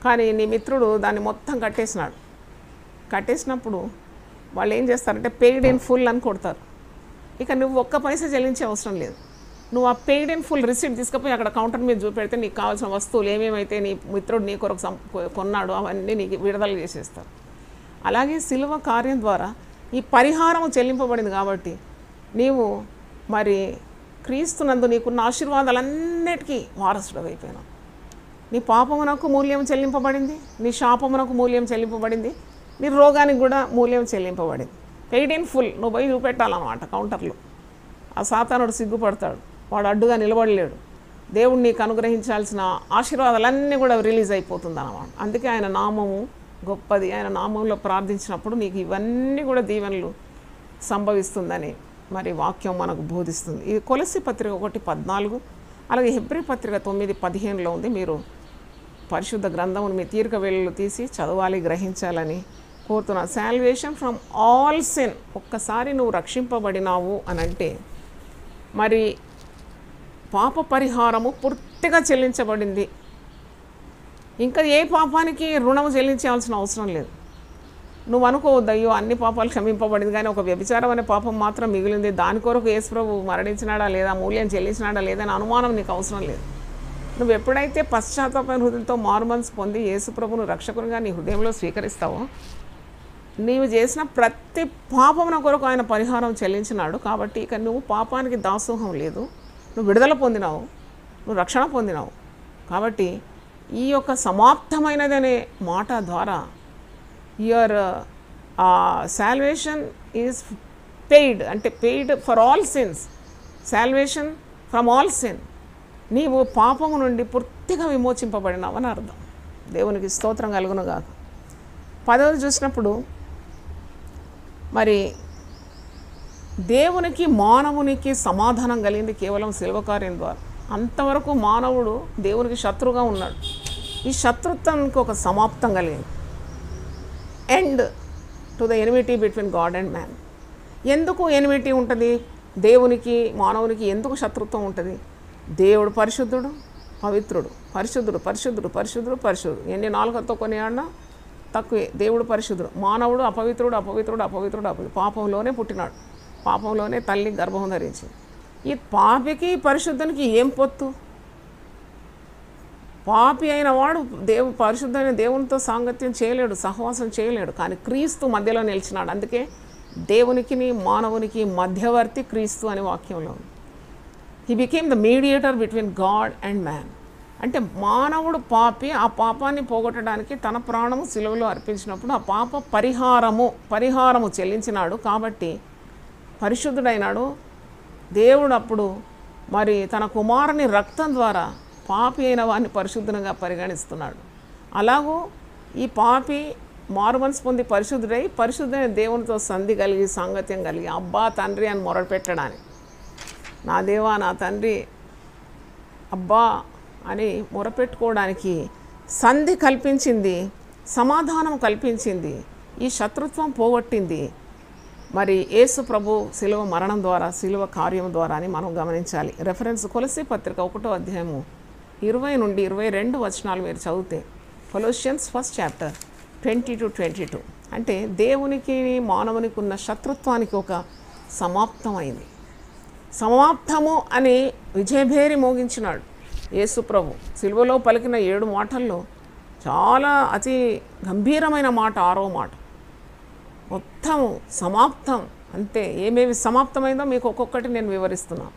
S1: కానీ నీ మిత్రుడు దాన్ని మొత్తం కట్టేసినప్పుడు వాళ్ళు ఏం చేస్తారంటే పెయిడ్ ఇన్ ఫుల్ అని కొడతారు. ఇక నువ్వు ఒక్క పైసా చెల్లించే అవసరం లేదు. నువ్వు ఆ పెయిడ్ ఇన్ ఫుల్ రిసీట్ తీసుకుపోయి అక్కడ కౌంటర్ మీద చూపెడితే నీకు కావాల్సిన వస్తువులు ఏమేమైతే నీ మిత్రుడు నీ కొరకు కొన్నాడు అవన్నీ నీకు విడుదల చేసేస్తారు. అలాగే సిలువ కార్యం ద్వారా ఈ పరిహారము చెల్లింపబడింది కాబట్టి నీవు మరి క్రీస్తునందు నీకున్న ఆశీర్వాదాలన్నిటికీ వారసుడు అయిపోయినావు. నీ పాపమునకు మూల్యం చెల్లింపబడింది, నీ శాపమునకు మూల్యం చెల్లింపబడింది, నీ రోగానికి కూడా మూల్యం చెల్లింపబడింది. Paid in full. నువ్వు పోయి చూపెట్టాలన్నమాట కౌంటర్లో. ఆ సాతానుడు సిగ్గుపడతాడు, వాడు అడ్డుగా నిలబడలేడు. దేవుడు నీకు అనుగ్రహించాల్సిన ఆశీర్వాదాలన్నీ కూడా రిలీజ్ అయిపోతుంది అన్నమాట. అందుకే ఆయన నామము గొప్పది. ఆయన నామంలో ప్రార్థించినప్పుడు నీకు ఇవన్నీ కూడా దీవెనలు సంభవిస్తుందని మరి వాక్యం మనకు బోధిస్తుంది. ఇది కొలస్సీ పత్రిక 1:14, అలాగే హెబ్రీ పత్రిక 9:15లో ఉంది. మీరు పరిశుద్ధ గ్రంథమును మీ తీరిక వేళలో తీసి చదవాలి, గ్రహించాలని కోరుతున్నాను. Salvation from all sin. ఒక్కసారి నువ్వు రక్షింపబడినావు అని అంటే మరి పాప పరిహారము పూర్తిగా చెల్లించబడింది. ఇంకా ఏ పాపానికి రుణము చెల్లించాల్సిన అవసరం లేదు. నువ్వు అనుకోవద్దు, అయ్యో అన్ని పాపాలు క్షమింపబడింది కానీ ఒక వ్యభిచారం అనే పాపం మాత్రం మిగిలింది, దాని కొరకు యేసు ప్రభు మరణించినాడా లేదా, మూల్యం చెల్లించినాడా లేదా అని అనుమానం నీకు అవసరం లేదు. నువ్వు ఎప్పుడైతే పశ్చాత్తాప హృదయంతో మారుమనసు పొంది యేసు ప్రభును రక్షకునిగా నీ హృదయంలో స్వీకరిస్తావో, నీవు చేసిన ప్రతి పాపమున కొరకు ఆయన పరిహారం చెల్లించినాడు. కాబట్టి ఇక నువ్వు పాపానికి దాసోహం లేదు, నువ్వు విడుదల పొందినావు, నువ్వు రక్షణ పొందినావు. కాబట్టి ఈ యొక్క సమాప్తమైనదనే మాట ద్వారా యువర్ సాల్వేషన్ ఈజ్ పెయిడ్, అంటే paid for all since, salvation from all sin. నీవు పాపము నుండి పూర్తిగా విమోచింపబడినావని అర్థం. దేవునికి స్తోత్రం కలుగునుగాక. 10వ చూసినప్పుడు మరి దేవునికి మానవునికి సమాధానం కలిగింది కేవలం శిలువ కార్యం ద్వారా. అంతవరకు మానవుడు దేవునికి శత్రువుగా ఉన్నాడు. ఈ శత్రుత్వానికి ఒక సమాప్తం కలిగింది. End to the enmity between God and man. ఎందుకు ఎనిమిటీ ఉంటుంది? దేవునికి మానవునికి ఎందుకు శత్రుత్వం ఉంటుంది? దేవుడు పరిశుద్ధుడు, పవిత్రుడు, పరిశుద్ధుడు పరిశుద్ధుడు పరిశుద్ధుడు పరిశుద్ధుడు. ఎన్ని నాలుగుతో కొని ఆడినా తక్కువే. దేవుడు పరిశుద్ధుడు, మానవుడు అపవిత్రుడు అపవిత్రుడు అపవిత్రుడు అపవిత్రుడు. పాపంలోనే పుట్టినాడు, పాపంలోనే తల్లి గర్భం ధరించింది. ఈ పాపికి పరిశుద్ధునికి ఏం పొత్తు? పాపి అయిన వాడు పరిశుద్ధమైన దేవునితో సాంగత్యం చేయలేడు, సహవాసం చేయలేడు. కానీ క్రీస్తు మధ్యలో నిలిచినాడు. అందుకే దేవునికి మానవునికి మధ్యవర్తి క్రీస్తు అనే వాక్యంలో ఉంది. He became the mediator between God and man. అంటే మానవుడు పాపి, ఆ పాపాన్ని పోగొట్టడానికి తన ప్రాణము సిలువలో అర్పించినప్పుడు ఆ పాప పరిహారము చెల్లించినాడు. కాబట్టి పరిశుద్ధుడైనాడు. దేవుడు అప్పుడు మరి తన కుమారుని రక్తం ద్వారా పాపి అయిన వాడిని పరిశుద్ధంగా పరిగణిస్తున్నాడు. అలాగూ ఈ పాపి మారుమనసు పొంది పరిశుద్ధుడై పరిశుద్ధమైన దేవునితో సంధి కలిగి సాంగత్యం కలిగి అబ్బా తండ్రి అని మొరపెట్టడానికి, నా దేవా నా తండ్రి అబ్బా అని మొరపెట్టుకోవడానికి సంధి కల్పించింది, సమాధానం కల్పించింది, ఈ శత్రుత్వం పోగొట్టింది మరి యేసు ప్రభు శిలువ మరణం ద్వారా, శిలువ కార్యం ద్వారా అని మనం గమనించాలి. రెఫరెన్స్ కొలస్సీ పత్రిక 1వ అధ్యాయము 20 నుండి 22 వచనాలు మీరు చదివితే, కొలోసియన్స్ 1st చాప్టర్ 20-22. అంటే దేవునికి మానవునికి ఉన్న శత్రుత్వానికి ఒక సమాప్తం అయింది. సమాప్తము అని విజయభేరి మోగించినాడు యేసు ప్రభు. సిలువలో పలికిన 7 మాటల్లో చాలా అతి గంభీరమైన మాట 6వ మాట. మొత్తం సమాప్తం. అంతే. ఏమేమి సమాప్తమైందో మీకు ఒక్కొక్కటి నేను వివరిస్తున్నాను.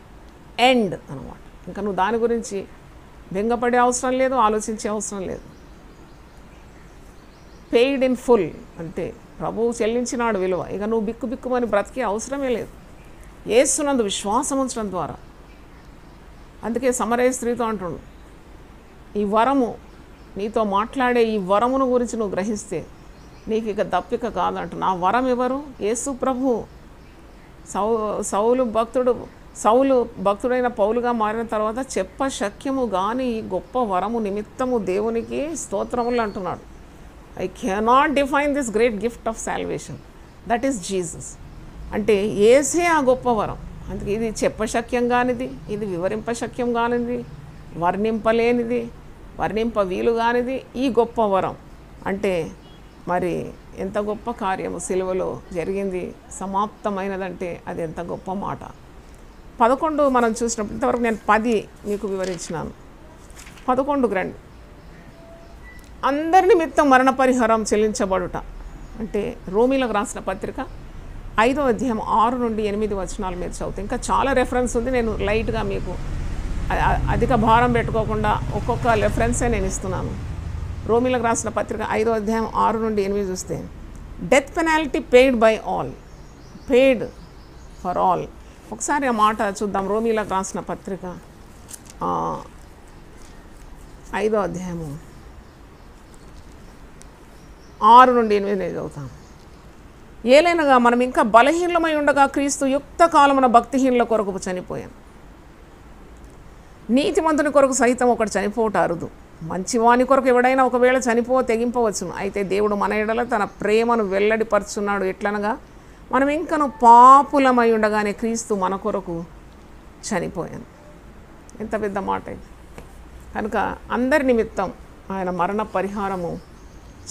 S1: ఎండ్ అన్నమాట. ఇంకా నువ్వు దాని గురించి బెంగపడే అవసరం లేదు, ఆలోచించే అవసరం లేదు. Paid in full. అంతే. ప్రభువు చెల్లించినాడు విలువ. ఇక నువ్వు బిక్కుమని బ్రతికే అవసరమే లేదు. యేసునందు విశ్వాసం ఉంచడం ద్వారా. అందుకే సమరయ స్త్రీతో అంటున్నాడు, ఈ వరము నీతో మాట్లాడే ఈ వరమును గురించి నువ్వు గ్రహిస్తే నీకు ఇక దప్పిక కాదంటున్నా. ఆ వరం ఎవరు? యేసు ప్రభు. సౌలు భక్తుడైన పౌలుగా మారిన తర్వాత శక్యము కానీ ఈ గొప్ప వరము నిమిత్తము దేవునికి స్తోత్రములు అంటున్నాడు. I cannot define this great gift of salvation, that is Jesus. అంటే ఏసే ఆ గొప్ప వరం. అందుకే ఇది చెప్పశక్యం కానిది, ఇది వివరింపశక్యం కానిది, వర్ణింపలేనిది, వర్ణింప వీలు కానిది ఈ గొప్ప వరం. అంటే మరి ఎంత గొప్ప కార్యము సిలువలో జరిగింది, సమాప్తమైనదంటే అది ఎంత గొప్ప మాట. 11 మనం చూసినప్పుడు, ఇంతవరకు నేను 10 మీకు వివరించినాను. 11 గ్రంథి అందరి నిమిత్తం మరణ పరిహారం చెల్లించబడుట. అంటే రోమీలకు రాసిన పత్రిక 5వ అధ్యాయం 6 నుండి 8 వచనాలు మీరు చదివితే ఇంకా చాలా రెఫరెన్స్ ఉంది. నేను లైట్గా మీకు అధిక భారం పెట్టుకోకుండా ఒక్కొక్క రెఫరెన్సే నేను ఇస్తున్నాను. రోమీలకు రాసిన పత్రిక 5వ అధ్యాయం 6 నుండి 8 చూస్తే death penalty paid by all, paid for all. ఒకసారి ఆ మాట చూద్దాం. రోమీలకు రాసిన పత్రిక 5వ అధ్యాయము 6 నుండి 8 చదువుతాం. ఏలైనగా మనం ఇంకా బలహీనమై ఉండగా క్రీస్తు యుక్త కాలమున భక్తిహీనుల కొరకు చనిపోయాం. నీతిమంతుని కొరకు సహితం ఒకటి చనిపోవట అరుదు. మంచివాని కొరకు ఎవడైనా ఒకవేళ తెగింపవచ్చును. అయితే దేవుడు మన ఎడల తన ప్రేమను వెల్లడిపరుచున్నాడు. ఎట్లనగా మనం ఇంకను పాపులమై ఉండగానే క్రీస్తు మన కొరకు చనిపోయాను. ఎంత పెద్ద మాట ఇది. కనుక అందరి నిమిత్తం ఆయన మరణ పరిహారము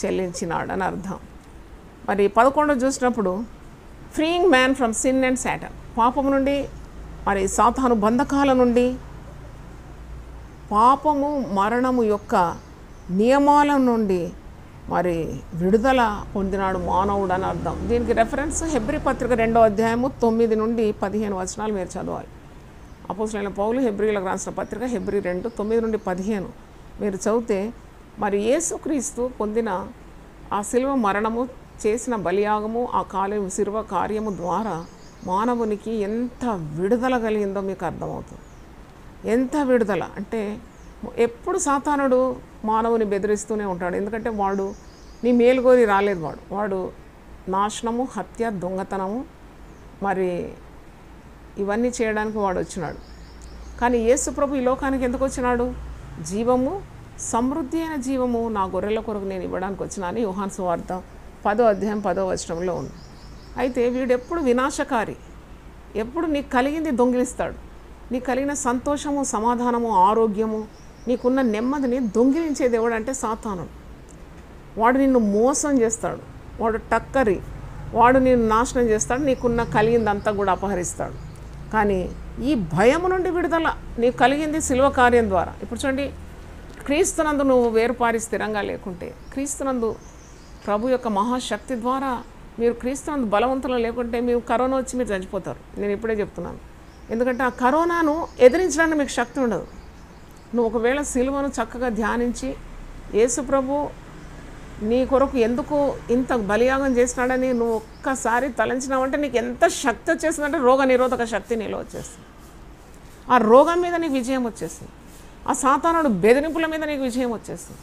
S1: చెల్లించినాడని అర్థం. మరి 11 చూసినప్పుడు freeing man from sin and Satan, పాపము నుండి మరి సాతాను బంధకాల నుండి, పాపము మరణము యొక్క నియమాల నుండి మరి విడుదల పొందినాడు మానవుడు అని అర్థం. దీనికి రెఫరెన్స్ హెబ్రీ పత్రిక 2వ అధ్యాయము 9 నుండి 15 వచనాలు మీరు చదవాలి. అపోస్తలుడైన పౌలు హెబ్రీలకు రాసిన పత్రిక హెబ్రీ 2 9 నుండి 15 మీరు చదివితే మరి యేసుక్రీస్తు పొందిన ఆ శిలువ మరణము, చేసిన బలియాగము, ఆ శిలువ కార్యము ద్వారా మానవునికి ఎంత విడుదల కలిగిందో మీకు అర్థమవుతుంది. ఎంత విడుదల అంటే ఎప్పుడు సాతానుడు మానవుని బెదిరిస్తూనే ఉంటాడు. ఎందుకంటే వాడు నీ మేలుగోరి రాలేదు. వాడు నాశనము, హత్య, దొంగతనము మరి ఇవన్నీ చేయడానికి వాడు వచ్చినాడు. కానీ యేసు ప్రభు ఈ లోకానికి ఎందుకు వచ్చినాడు? జీవము, సమృద్ధి అయిన జీవము నా గొర్రెల కొరకు నేను ఇవ్వడానికి వచ్చినా అని యోహాను సువార్త 10వ అధ్యాయం 10వ వచనంలో ఉంది. అయితే వీడెప్పుడు వినాశకారి, ఎప్పుడు నీకు కలిగింది దొంగిలిస్తాడు. నీకు కలిగిన సంతోషము, సమాధానము, ఆరోగ్యము, నీకున్న నెమ్మదిని దొంగిలించేది ఎవడంటే సాతానుడు. వాడు నిన్ను మోసం చేస్తాడు, వాడు టక్కరి, వాడు నిన్ను నాశనం చేస్తాడు, నీకున్న కలిగిందంతా కూడా అపహరిస్తాడు. కానీ ఈ భయము నుండి విడుదల నీకు కలిగింది శిలువ కార్యం ద్వారా. ఇప్పుడు చూడండి, క్రీస్తునందు నువ్వు వేరుపారి స్థిరంగా లేకుంటే, క్రీస్తునందు ప్రభు యొక్క మహాశక్తి ద్వారా మీరు క్రీస్తునందు బలవంతులు లేకుంటే మీరు కరోనా వచ్చి మీరు చనిపోతారు. నేను ఇప్పుడే చెప్తున్నాను. ఎందుకంటే ఆ కరోనాను ఎదిరించడానికి మీకు శక్తి ఉండదు. నువ్వు ఒకవేళ సిలువను చక్కగా ధ్యానించి యేసు ప్రభు నీ కొరకు ఎందుకు ఇంత బలియాగం చేసినాడని నువ్వు ఒక్కసారి తలంచినావంటే నీకు ఎంత శక్తి వచ్చేస్తుందంటే రోగ నిరోధక శక్తి నీలో వచ్చేస్తుంది. ఆ రోగం మీద నీకు విజయం వచ్చేస్తుంది. ఆ సాతానుడు బెదిరింపుల మీద నీకు విజయం వచ్చేస్తుంది.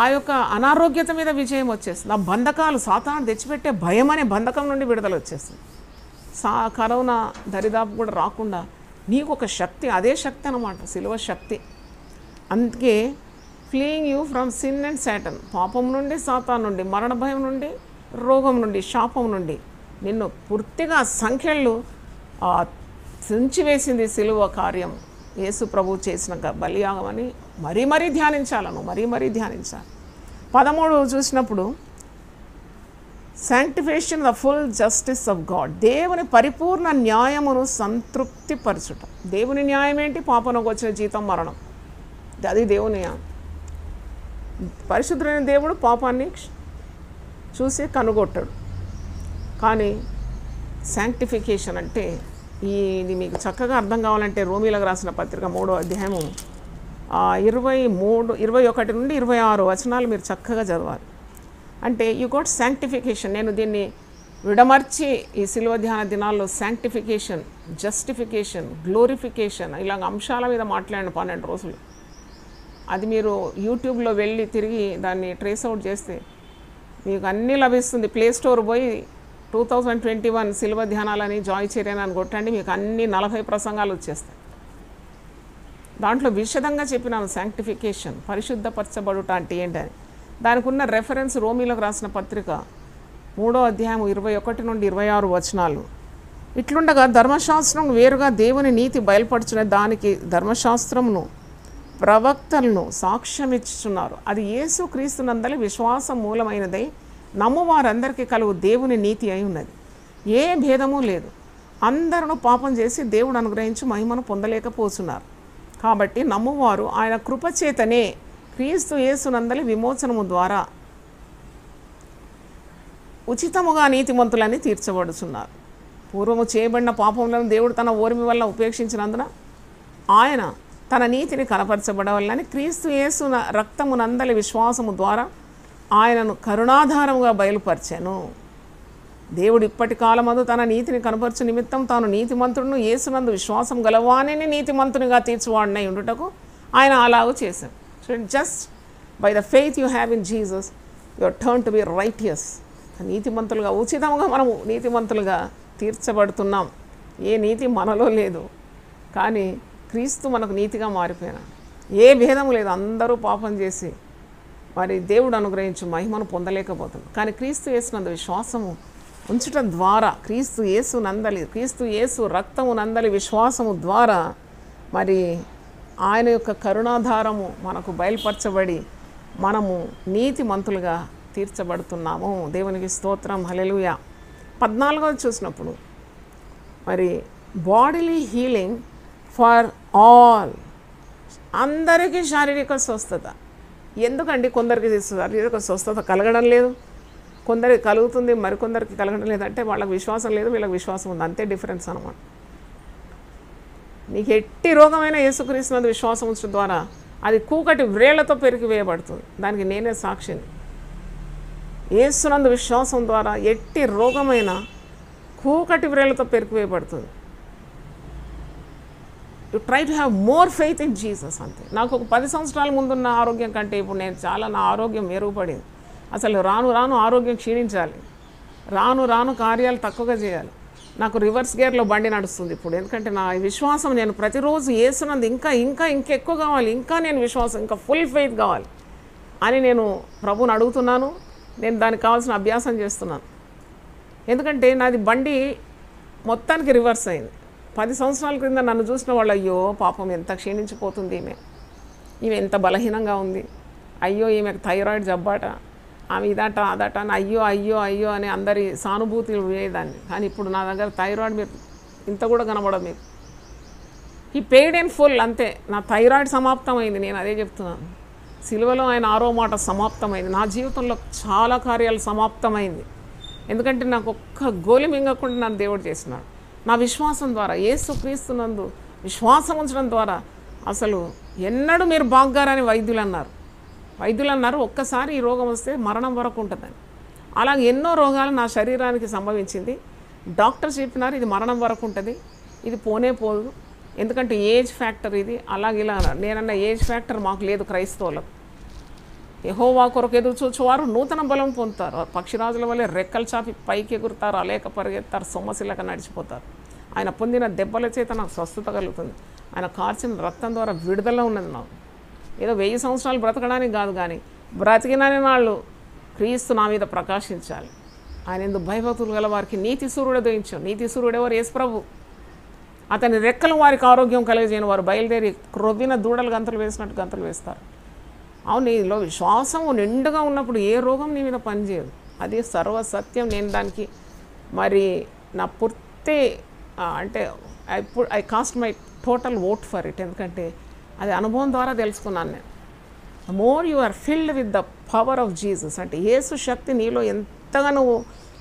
S1: ఆ యొక్క అనారోగ్యత మీద విజయం వచ్చేస్తుంది. ఆ బంధకాలు, సాతానుడు తెచ్చిపెట్టే భయం అనే బంధకం నుండి విడుదల వచ్చేస్తుంది. కరోనా దరిదాపు కూడా రాకుండా నీకు ఒక శక్తి, అదే శక్తి అన్నమాట, సిలువ శక్తి. అందుకే fleeing you from sin and Satan, పాపం నుండి, సాతాను నుండి, మరణ భయం నుండి, రోగం నుండి, శాపం నుండి నిన్ను పూర్తిగా సంఖ్యలు తుంచివేసింది సిలువ కార్యం. యేసు ప్రభు చేసిన బలియాగం అని మరీ ధ్యానించాలను, మరీ ధ్యానించాలి. 13 చూసినప్పుడు sanctification the full justice of God, దేవుని పరిపూర్ణ న్యాయమును సంతృప్తిపరచుట. దేవుని న్యాయం ఏంటి? పాపనకు వచ్చిన జీతం మరణం, అది దేవుని న్యాయం. పరిశుద్ధులైన దేవుడు పాపాన్ని చూసి కనుగొట్టాడు. కానీ శాంక్టిఫికేషన్ అంటే ఇది మీకు చక్కగా అర్థం కావాలంటే రోమీలకు రాసిన పత్రిక 3వ అధ్యాయము 21 నుండి 26 వచనాలు మీరు చక్కగా చదవాలి. అంటే యూ గోట్ శాంక్టిఫికేషన్. నేను దీన్ని విడమర్చి ఈ శిలువ ధ్యాన దినాల్లో శాంక్టిఫికేషన్, జస్టిఫికేషన్, గ్లోరిఫికేషన్ ఇలాగ అంశాల మీద మాట్లాడిన 12 రోజులు. అది మీరు యూట్యూబ్లో వెళ్ళి తిరిగి దాన్ని ట్రేస్ అవుట్ చేస్తే మీకు అన్నీ లభిస్తుంది. ప్లే స్టోర్ పోయి 2021 శిలువ ధ్యానాలని జాయ్ చర్యన్ అని కొట్టండి, మీకు అన్ని 40 ప్రసంగాలు వచ్చేస్తాయి. దాంట్లో విశదంగా చెప్పినాను శాంక్టిఫికేషన్, పరిశుద్ధపరచబడుట అంటే ఏంటని. దానికి ఉన్న రెఫరెన్స్ రోమీలకు రాసిన పత్రిక 3వ అధ్యాయం 21 నుండి 26 వచనాలు. ఇట్లుండగా ధర్మశాస్త్రం వేరుగా దేవుని నీతి బయలుపడుచున్న దానికి ధర్మశాస్త్రమును ప్రవక్తలను సాక్ష్యమిచ్చుచున్నారు. అది యేసు క్రీస్తునందలి విశ్వాసం మూలమైనదై నమ్మువారందరికీ కలుగు దేవుని నీతి అయి ఉన్నది. ఏ భేదము లేదు. అందరూ పాపం చేసి దేవుడు అనుగ్రహించి మహిమను పొందలేకపోతున్నారు. కాబట్టి నమ్మువారు ఆయన కృపచేతనే క్రీస్తు యేసునందలి విమోచనము ద్వారా ఉచితముగా నీతిమంతులని తీర్చబడుచున్నారు. పూర్వము చేయబడిన పాపములను దేవుడు తన ఓర్మి వల్ల ఉపేక్షించినందున ఆయన తన నీతిని కనపరచబడవల్లని క్రీస్తు యేసు రక్తమునందలి విశ్వాసము ద్వారా ఆయనను కరుణాధారముగా బయలుపరిచాను. దేవుడు ఇప్పటి కాలమందు తన నీతిని కనపరచు నిమిత్తం తాను నీతిమంతుడును యేసునందు విశ్వాసం గలవానిని నీతిమంతునిగా తీర్చువాడినై ఉండుటకు ఆయన అలాగూ చేశాడు. So just by the faith you have in Jesus you are turn to be righteous. నీతిమంతులుగా ఉచితంగా మనము నీతిమంతులుగా తీర్చబడుతున్నాం. ఏ నీతి మనలో లేదు, కానీ క్రీస్తు మనకు నీతిగా మారిపోయినాడు. ఏ భేదం లేదు, అందరూ పాపం చేసి మరి దేవుడు అనుగ్రహించి మహిమను పొందలేకపోతున్నాం. కానీ క్రీస్తు యేసునందు విశ్వాసము ఉంచటం ద్వారా, క్రీస్తు యేసు రక్తము నందలి విశ్వాసము ద్వారా మరి ఆయన యొక్క కరుణాధారము మనకు బయలుపరచబడి మనము నీతిమంతులుగా తీర్చబడుతున్నాము. దేవునికి స్తోత్రం, హల్లెలూయా. 14 చూసినప్పుడు మరి బాడీలీ హీలింగ్ ఫర్ ఆల్, అందరికీ శారీరక స్వస్థత. ఎందుకండి కొందరికి శారీరక స్వస్థత కలగడం లేదు, కొందరికి కలుగుతుంది, మరికొందరికి కలగడం లేదంటే వాళ్ళకి విశ్వాసం లేదు, వీళ్ళకి విశ్వాసం ఉంది, అంతే డిఫరెన్స్ అనమాట. నీకు ఎట్టి రోగమైన యేసుక్రీస్తునందు విశ్వాసం ఉంచడం ద్వారా అది కూకటి వ్రేళ్లతో పెరిగివేయబడుతుంది. దానికి నేనే సాక్షిని. యేసునందు విశ్వాసం ద్వారా ఎట్టి రోగమైన కూకటి వ్రేళ్లతో పెరిగివేయబడుతుంది. You try to have more faith in Jesus. అంతే. నాకు ఒక 10 సంవత్సరాల ముందున్న ఆరోగ్యం కంటే ఇప్పుడు నా ఆరోగ్యం మెరుగుపడింది. అసలు రాను రాను ఆరోగ్యం క్షీణించాలి, రాను రాను కార్యాలు తక్కువగా చేయాలి. నాకు రివర్స్ గేర్లో బండి నడుస్తుంది ఇప్పుడు. ఎందుకంటే నా విశ్వాసం నేను ప్రతిరోజు యేసునందు ఇంకెక్కువ కావాలి, ఇంకా నేను విశ్వాసం ఇంకా ఫుల్ ఫెయిత్ కావాలి అని నేను ప్రభువుని అడుగుతున్నాను. నేను దానికి కావాల్సిన అభ్యాసం చేస్తున్నాను. ఎందుకంటే నాది బండి మొత్తానికి రివర్స్ అయింది. 10 సంవత్సరాల క్రింద నన్ను చూసిన వాళ్ళు, అయ్యో పాపం ఎంత క్షీణించిపోతుంది ఈమె ఎంత బలహీనంగా ఉంది, అయ్యో ఈమెకు థైరాయిడ్ జబ్బాట, ఆమె ఇదట అదట అని అయ్యో అయ్యో అయ్యో అని అందరి సానుభూతులు వేయదాన్ని. కానీ ఇప్పుడు నా దగ్గర థైరాయిడ్ మీరు ఇంత కూడా కనబడదు. మీరు ఈ పెయిడ్ అండ్ ఫుల్ అంతే. నా థైరాయిడ్ సమాప్తమైంది. నేను అదే చెప్తున్నాను. సిలువలో ఆయన 6వ మాట సమాప్తమైంది. నా జీవితంలో చాలా కార్యాలు సమాప్తమైంది. ఎందుకంటే నాకు ఒక్క గోలి మింగకుండా నన్ను దేవుడు చేసినాడు. నా విశ్వాసం ద్వారా, యేసుక్రీస్తునందు విశ్వాసం ఉంచడం ద్వారా. అసలు ఎన్నడూ మీరు బాగ్గారని వైద్యులు అన్నారు. ఒక్కసారి ఈ రోగం వస్తే మరణం వరకు ఉంటుందని. అలాగే ఎన్నో రోగాలు నా శరీరానికి సంభవించింది. డాక్టర్స్ చెప్పినారు ఇది మరణం వరకు ఉంటుంది, ఇది పోనే పోదు, ఎందుకంటే ఏజ్ ఫ్యాక్టర్ ఇది. అలాగే ఇలా నేనన్న ఏజ్ ఫ్యాక్టర్ మాకు లేదు క్రైస్తవులకు. యెహోవా కొరకు ఎదురు చూచువారు నూతన బలం పొందుతారు. పక్షిరాజుల వల్లే రెక్కలు చాపి పైకి ఎగురుతారు, అలేక పరిగెత్తారు, సొమ్మసిల్లక నడిచిపోతారు. ఆయన పొందిన దెబ్బల చేత నాకు స్వస్థత కలుగుతుంది. ఆయన కార్చిన రక్తం ద్వారా విడుదల ఉన్నది. నాకు ఏదో 1000 సంవత్సరాలు బ్రతకడానికి కాదు, కానీ బ్రతికినని నాళ్ళు క్రీస్తు నా మీద ప్రకాశించాలి. ఆయన ఎందుకు భయభక్తులు గల వారికి నీతి సూర్యుడు ఉదయించాడు. నీతి సూర్యుడు ఎవరు? యేసు ప్రభు. అతని రెక్కలు వారికి ఆరోగ్యం కలిగజేయని వారు బయలుదేరి క్రొవ్విన దూడలు గంతలు వేసినట్టు గంతలు వేస్తారు. అవును, నీలో విశ్వాసము నిండుగా ఉన్నప్పుడు ఏ రోగం నీ మీద పనిచేయదు. అది సర్వసత్యం. నేను దానికి మరి నా పూర్తి అంటే I cast my total vote for it. ఎందుకంటే అది అనుభవం ద్వారా తెలుసుకున్నాను నేను. The more you are filled with the power of Jesus, అంటే యేసు శక్తి నీలో ఎంతగా నువ్వు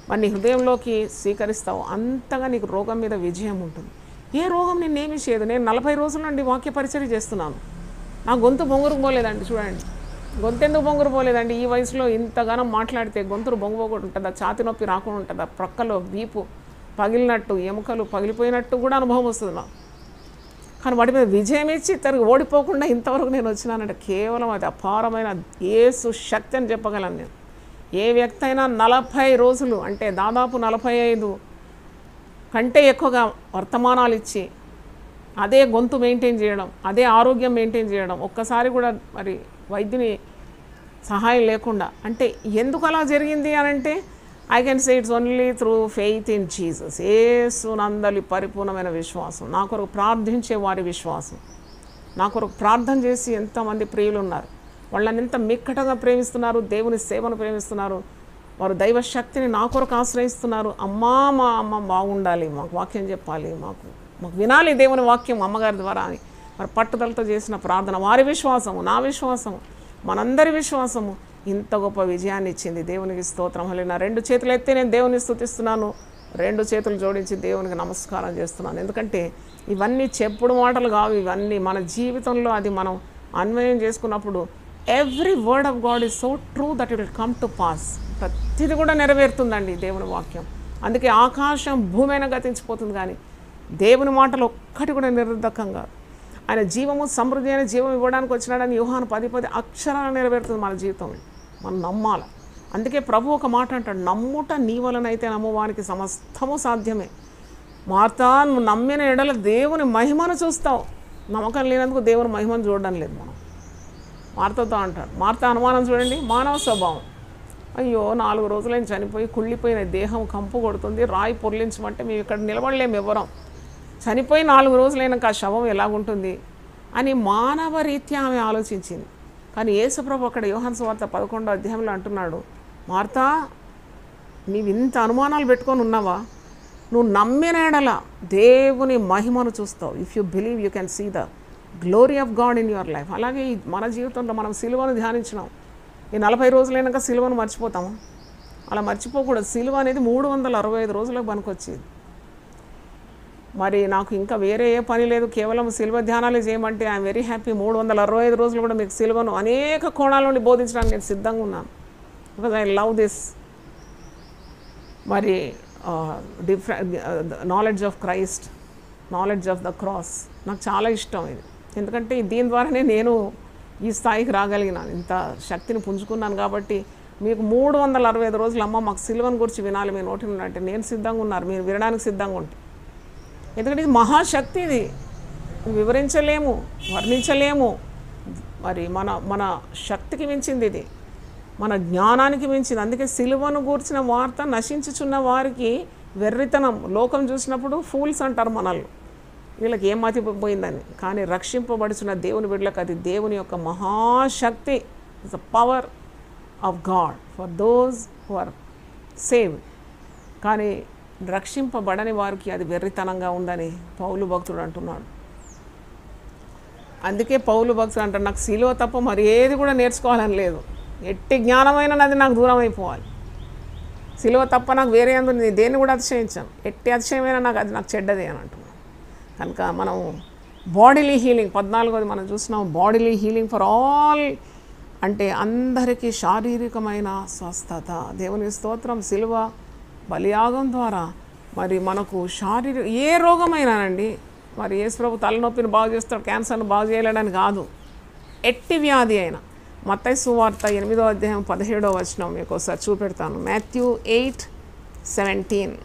S1: మరి నీ హృదయంలోకి స్వీకరిస్తావు అంతగా నీకు రోగం మీద విజయం ఉంటుంది. ఏ రోగం నేనేమీ చేయదు. నేను 40 రోజుల నుండి వాక్య పరిచర్య చేస్తున్నాను. నా గొంతు బొంగురు పోలేదండి. చూడండి, గొంతు ఎందుకు బొంగురు పోలేదండి? ఈ వయసులో ఇంతగానం మాట్లాడితే గొంతురు బొంగుపోకుండా ఉంటుందా? ఛాతి నొప్పి రాకుండా ఉంటుందా? ప్రక్కలో వీపు పగిలినట్టు, ఎముకలు పగిలిపోయినట్టు కూడా అనుభవం వస్తుంది నాకు. కానీ వాటి మీద విజయం ఇచ్చి తిరిగి ఓడిపోకుండా ఇంతవరకు నేను వచ్చినానంటే కేవలం అది అపారమైన యేసు శక్తి అని చెప్పగలను నేను. ఏ వ్యక్తి అయినా 40 రోజులు అంటే దాదాపు 45 కంటే ఎక్కువగా వర్తమానాలు ఇచ్చి అదే గొంతు మెయింటైన్ చేయడం, అదే ఆరోగ్యం మెయింటైన్ చేయడం, ఒక్కసారి కూడా మరి వైద్యుని సహాయం లేకుండా, అంటే ఎందుకు అలా జరిగింది అని అంటే I can say it's only through faith in Jesus. Yesu నందలి పరిపూర్ణమైన విశ్వాసం, నా కొరకు ప్రార్థించే వారి విశ్వాసం. నా కొరకు ప్రార్థన చేసి ఎంతమంది ప్రియులు ఉన్నారు, వాళ్ళని ఎంత మిక్కటంగా ప్రేమిస్తున్నారు, దేవుని సేవను ప్రేమిస్తున్నారు, వారు దైవశక్తిని నా కొరకు ఆశ్రయిస్తున్నారు. అమ్మా మా అమ్మ బాగుండాలి, మాకు వాక్యం చెప్పాలి, మాకు వినాలి దేవుని వాక్యం అమ్మగారి ద్వారా అని మరి పట్టుదలతో చేసిన ప్రార్థన, వారి విశ్వాసము, నా విశ్వాసము, మనందరి విశ్వాసము ఇంత గొప్ప విజయాన్ని ఇచ్చింది. దేవునికి స్తోత్రం. హల్లెలూయా. 2 చేతులు ఎత్తి నేను దేవుని స్తుతిస్తున్నాను, 2 చేతులు జోడించి దేవునికి నమస్కారం చేస్తున్నాను. ఎందుకంటే ఇవన్నీ చెప్పుడు మాటలు కావు, ఇవన్నీ మన జీవితంలో అది మనం అన్వయం చేసుకున్నప్పుడు every word of God is so true that it will come to pass. ప్రతిది కూడా నెరవేరుతుందండి దేవుని వాక్యం. అందుకే ఆకాశం భూమి అయినా గతించిపోతుంది, కానీ దేవుని మాటలు ఒక్కటి కూడా నిరర్ధకంగా. ఆయన జీవము సమృద్ధి అయిన జీవం ఇవ్వడానికి వచ్చినాడని యోహాను 10:10 అక్షరాలు నెరవేరుతుంది మన జీవితంలో. మనం నమ్మాలి. అందుకే ప్రభు ఒక మాట అంటాడు, నమ్ముట నీ వలనైతే నమ్మువానికి సమస్తము సాధ్యమే. మార్తా నువ్వు నమ్మిన ఎడల దేవుని మహిమను చూస్తావు. నమ్మకం లేనందుకు దేవుని మహిమను చూడడం లేదు మనం. మార్తతో అంటాడు. మార్త అనుమానం చూడండి, మానవ స్వభావం. అయ్యో 4 రోజులైన చనిపోయి కుళ్ళిపోయిన దేహం కంపు కొడుతుంది, రాయి పొర్లించమంటే మేము ఇక్కడ నిలబడలేము ఎవ్వరం. చనిపోయి 4 రోజులైనాక ఆ శవం ఎలాగుంటుంది అని మానవ రీత్యా ఆమె ఆలోచించింది. కానీ యేసుప్రభు అక్కడ యోహాను సువార్త 11వ అధ్యాయంలో అంటున్నాడు, మార్తా నీవు ఇంత అనుమానాలు పెట్టుకొని ఉన్నావా? నువ్వు నమ్మిన ఎడల దేవుని మహిమను చూస్తావు. If you believe you can see the glory of God in your life. అలాగే మన జీవితంలో మనం సిలువను ధ్యానించినాం. ఈ 40 రోజులైనాక సిలువను మర్చిపోతాము. అలా మర్చిపోకూడదు. సిలువ అనేది 365 రోజులకు పనికొచ్చేది. మరి నాకు ఇంకా వేరే ఏ పని లేదు, కేవలం సిలువ ధ్యానాలే చేయమంటే ఐఎమ్ వెరీ హ్యాపీ. 365 రోజులు కూడా మీకు సిలువను అనేక కోణాల నుండి బోధించడానికి నేను సిద్ధంగా ఉన్నాను. Because I love this. మరి knowledge of Christ, knowledge of the cross నాకు చాలా ఇష్టం ఇది. ఎందుకంటే దీని ద్వారానే నేను ఈ స్థాయికి రాగలిగినాను, ఇంత శక్తిని పుంజుకున్నాను. కాబట్టి మీకు 365 రోజులు అమ్మ మాకు సిలువను గురించి వినాలి మీ నోటి నుండి అంటే నేను సిద్ధంగా ఉన్నారు, మీరు వినడానికి సిద్ధంగా ఉంటే. ఎందుకంటే ఇది మహాశక్తి, ఇది వివరించలేము, వర్ణించలేము. మరి మన శక్తికి మించింది ఇది, మన జ్ఞానానికి మించింది. అందుకే సిలువను గూర్చిన వార్త నశించుచున్న వారికి వెర్రితనం. లోకం చూసినప్పుడు ఫూల్స్ అంటారు మనల్ని, వీళ్ళకి ఏం మతిపోయిందని. కానీ రక్షింపబడుచున్న దేవుని బిడ్డలకు అది దేవుని యొక్క మహాశక్తి. It's the power of God for those who are saved. కానీ రక్షింపబడని వారికి అది వెర్రితనంగా ఉందని పౌలు భక్తుడు అంటున్నాడు. అందుకే పౌలు భక్తుడు అంటాడు, నాకు సిలువ తప్ప మరి ఏది కూడా నేర్చుకోవాలని లేదు, ఎట్టి జ్ఞానమైన అది నాకు దూరం అయిపోవాలి. సిలువ తప్ప నాకు వేరే అందుకు దేన్ని కూడా అతిశయించాను, ఎట్టి అతిశయమైనా నాకు అది నాకు చెడ్డది అని అంటున్నాను. కనుక మనం బాడీలీ హీలింగ్ 14వది మనం చూసినాం. బాడీలీ హీలింగ్ ఫర్ ఆల్ అంటే అందరికీ శారీరకమైన స్వస్థత. దేవుని స్తోత్రం. సిలువ బలియాగం ద్వారా మరి మనకు ఏ రోగమైనానండి, మరి యేసు ప్రభు తలనొప్పిని బాగు చేస్తాడు, క్యాన్సర్ను బాగు చేయలేడని కాదు, ఎట్టి వ్యాధి అయినా. మత్తయి సువార్త 8వ అధ్యాయం 17వ వచనం మీకు ఒకసారి చూపెడతాను. మాథ్యూ 8:17.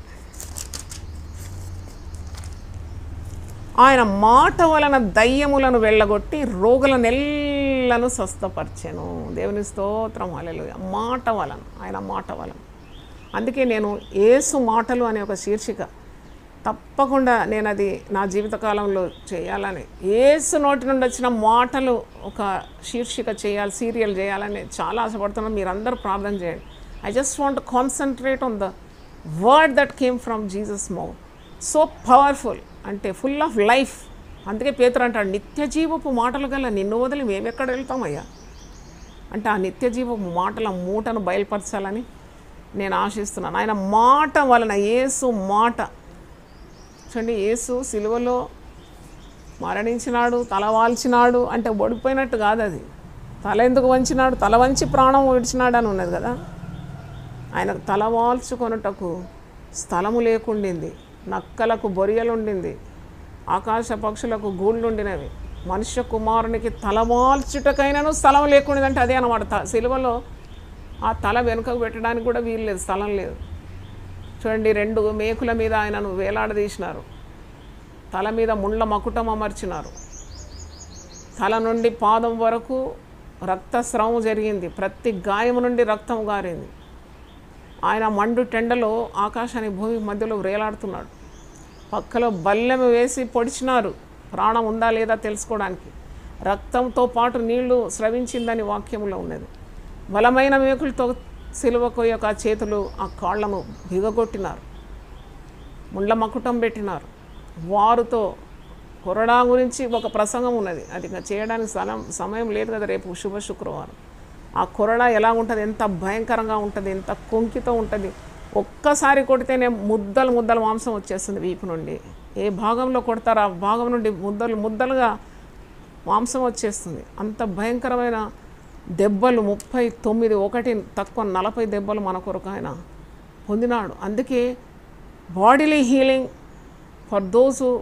S1: ఆయన మాట వలన దయ్యములను వెళ్ళగొట్టి రోగులనెల్లను స్వస్థపరిచెను. దేవుని స్తోత్రం. హల్లెలూయా. మాట వలన, ఆయన మాట వలన. అందుకే నేను యేసు మాటలు అనే ఒక శీర్షిక తప్పకుండా నేను అది నా జీవితకాలంలో చేయాలని, యేసు నోటి నుండి వచ్చిన మాటలు ఒక శీర్షిక చేయాలి, సీరియల్ చేయాలని చాలా ఆశపడుతున్నాను. మీరందరూ ప్రార్థన చేయండి. I just want to concentrate on the word that came from Jesus mouth. So powerful, అంటే ఫుల్ ఆఫ్ లైఫ్. అందుకే పేతురు అంటాడు, నిత్య జీవపు మాటలు గల నిన్ను వదిలి మేమెక్కడ వెళ్తామయ్యా అంటే ఆ నిత్య జీవపు మాటల మూటను బయలుపరచాలని నేను ఆశిస్తున్నాను. ఆయన మాట వలన, యేసు మాట చూడండి, యేసు సిలువలో మరణించినాడు, తల వాల్చినాడు అంటే ఓడిపోయినట్టు కాదు. అది తల ఎందుకు వంచినాడు, తల వంచి ప్రాణం విడిచినాడు అని ఉన్నది కదా. ఆయన తల వాల్చుకొనుటకు స్థలము లేకుండింది, నక్కలకు బొరియలు ఉండింది, ఆకాశ పక్షులకు గూళ్ళు ఉండినవి, మనుష్య కుమారునికి తలవాల్చుటకైనాను స్థలం లేకుండింది. అంటే అదే అన్నమాట. సిలువలో ఆ తల వెనుకకు పెట్టడానికి కూడా వీలు లేదు, స్థలం లేదు. చూడండి, 2 మేకుల మీద ఆయనను వేలాడదీసినారు, తల మీద ముళ్ళ మకుటం అమర్చినారు, తల నుండి పాదం వరకు రక్తస్రావం జరిగింది, ప్రతి గాయము నుండి రక్తం గారింది. ఆయన మండు టెండలో ఆకాశానికి భూమి మధ్యలో వేలాడుతున్నాడు. పక్కలో బల్లెము వేసి పొడిచినారు, ప్రాణం ఉందా లేదా తెలుసుకోవడానికి. రక్తంతో పాటు నీళ్లు స్రవించిందని వాక్యంలో ఉన్నది. బలమైన మేకులతో సిలువకు యొక్క చేతులు, ఆ కాళ్లను బిగగొట్టినారు, ముళ్ళ మకుటం పెట్టినారు. వారుతో కొరడా గురించి ఒక ప్రసంగం ఉన్నది, అది ఇంకా చేయడానికి సమయం లేదు కదా, రేపు శుభ శుక్రవారం. ఆ కొరడ ఎలా ఉంటుంది, ఎంత భయంకరంగా ఉంటుంది, ఎంత కొంకితో ఉంటుంది. ఒక్కసారి కొడితేనే ముద్దలు ముద్దలు మాంసం వచ్చేస్తుంది వీపు నుండి. ఏ భాగంలో కొడతారో ఆ భాగం నుండి ముద్దలు ముద్దలుగా మాంసం వచ్చేస్తుంది. అంత భయంకరమైన దెబ్బలు 39, ఒకటి తక్కువ 40 దెబ్బలు మన కొరకు ఆయన పొందినాడు. అందుకే bodily healing for those who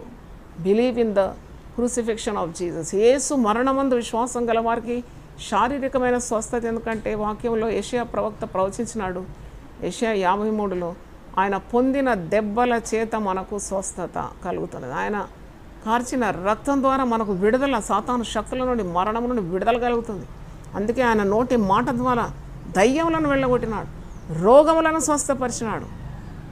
S1: believe in the crucifixion of Jesus. Yesu మరణమందు విశ్వాసం గల వారికి శారీరకమైన స్వస్థత. ఎందుకంటే వాక్యంలో యెషయా ప్రవక్త ప్రవచించినాడు, యెషయా 53లో ఆయన పొందిన దెబ్బల చేత మనకు స్వస్థత కలుగుతున్నది. ఆయన కార్చిన రక్తం ద్వారా మనకు విడుదల, సాతాను శక్తుల నుండి, మరణం నుండి విడుదల కలుగుతుంది. అందుకే ఆయన నోటి మాట ద్వారా దయ్యములను వెళ్ళగొట్టినాడు, రోగములను స్వస్థపరిచినాడు.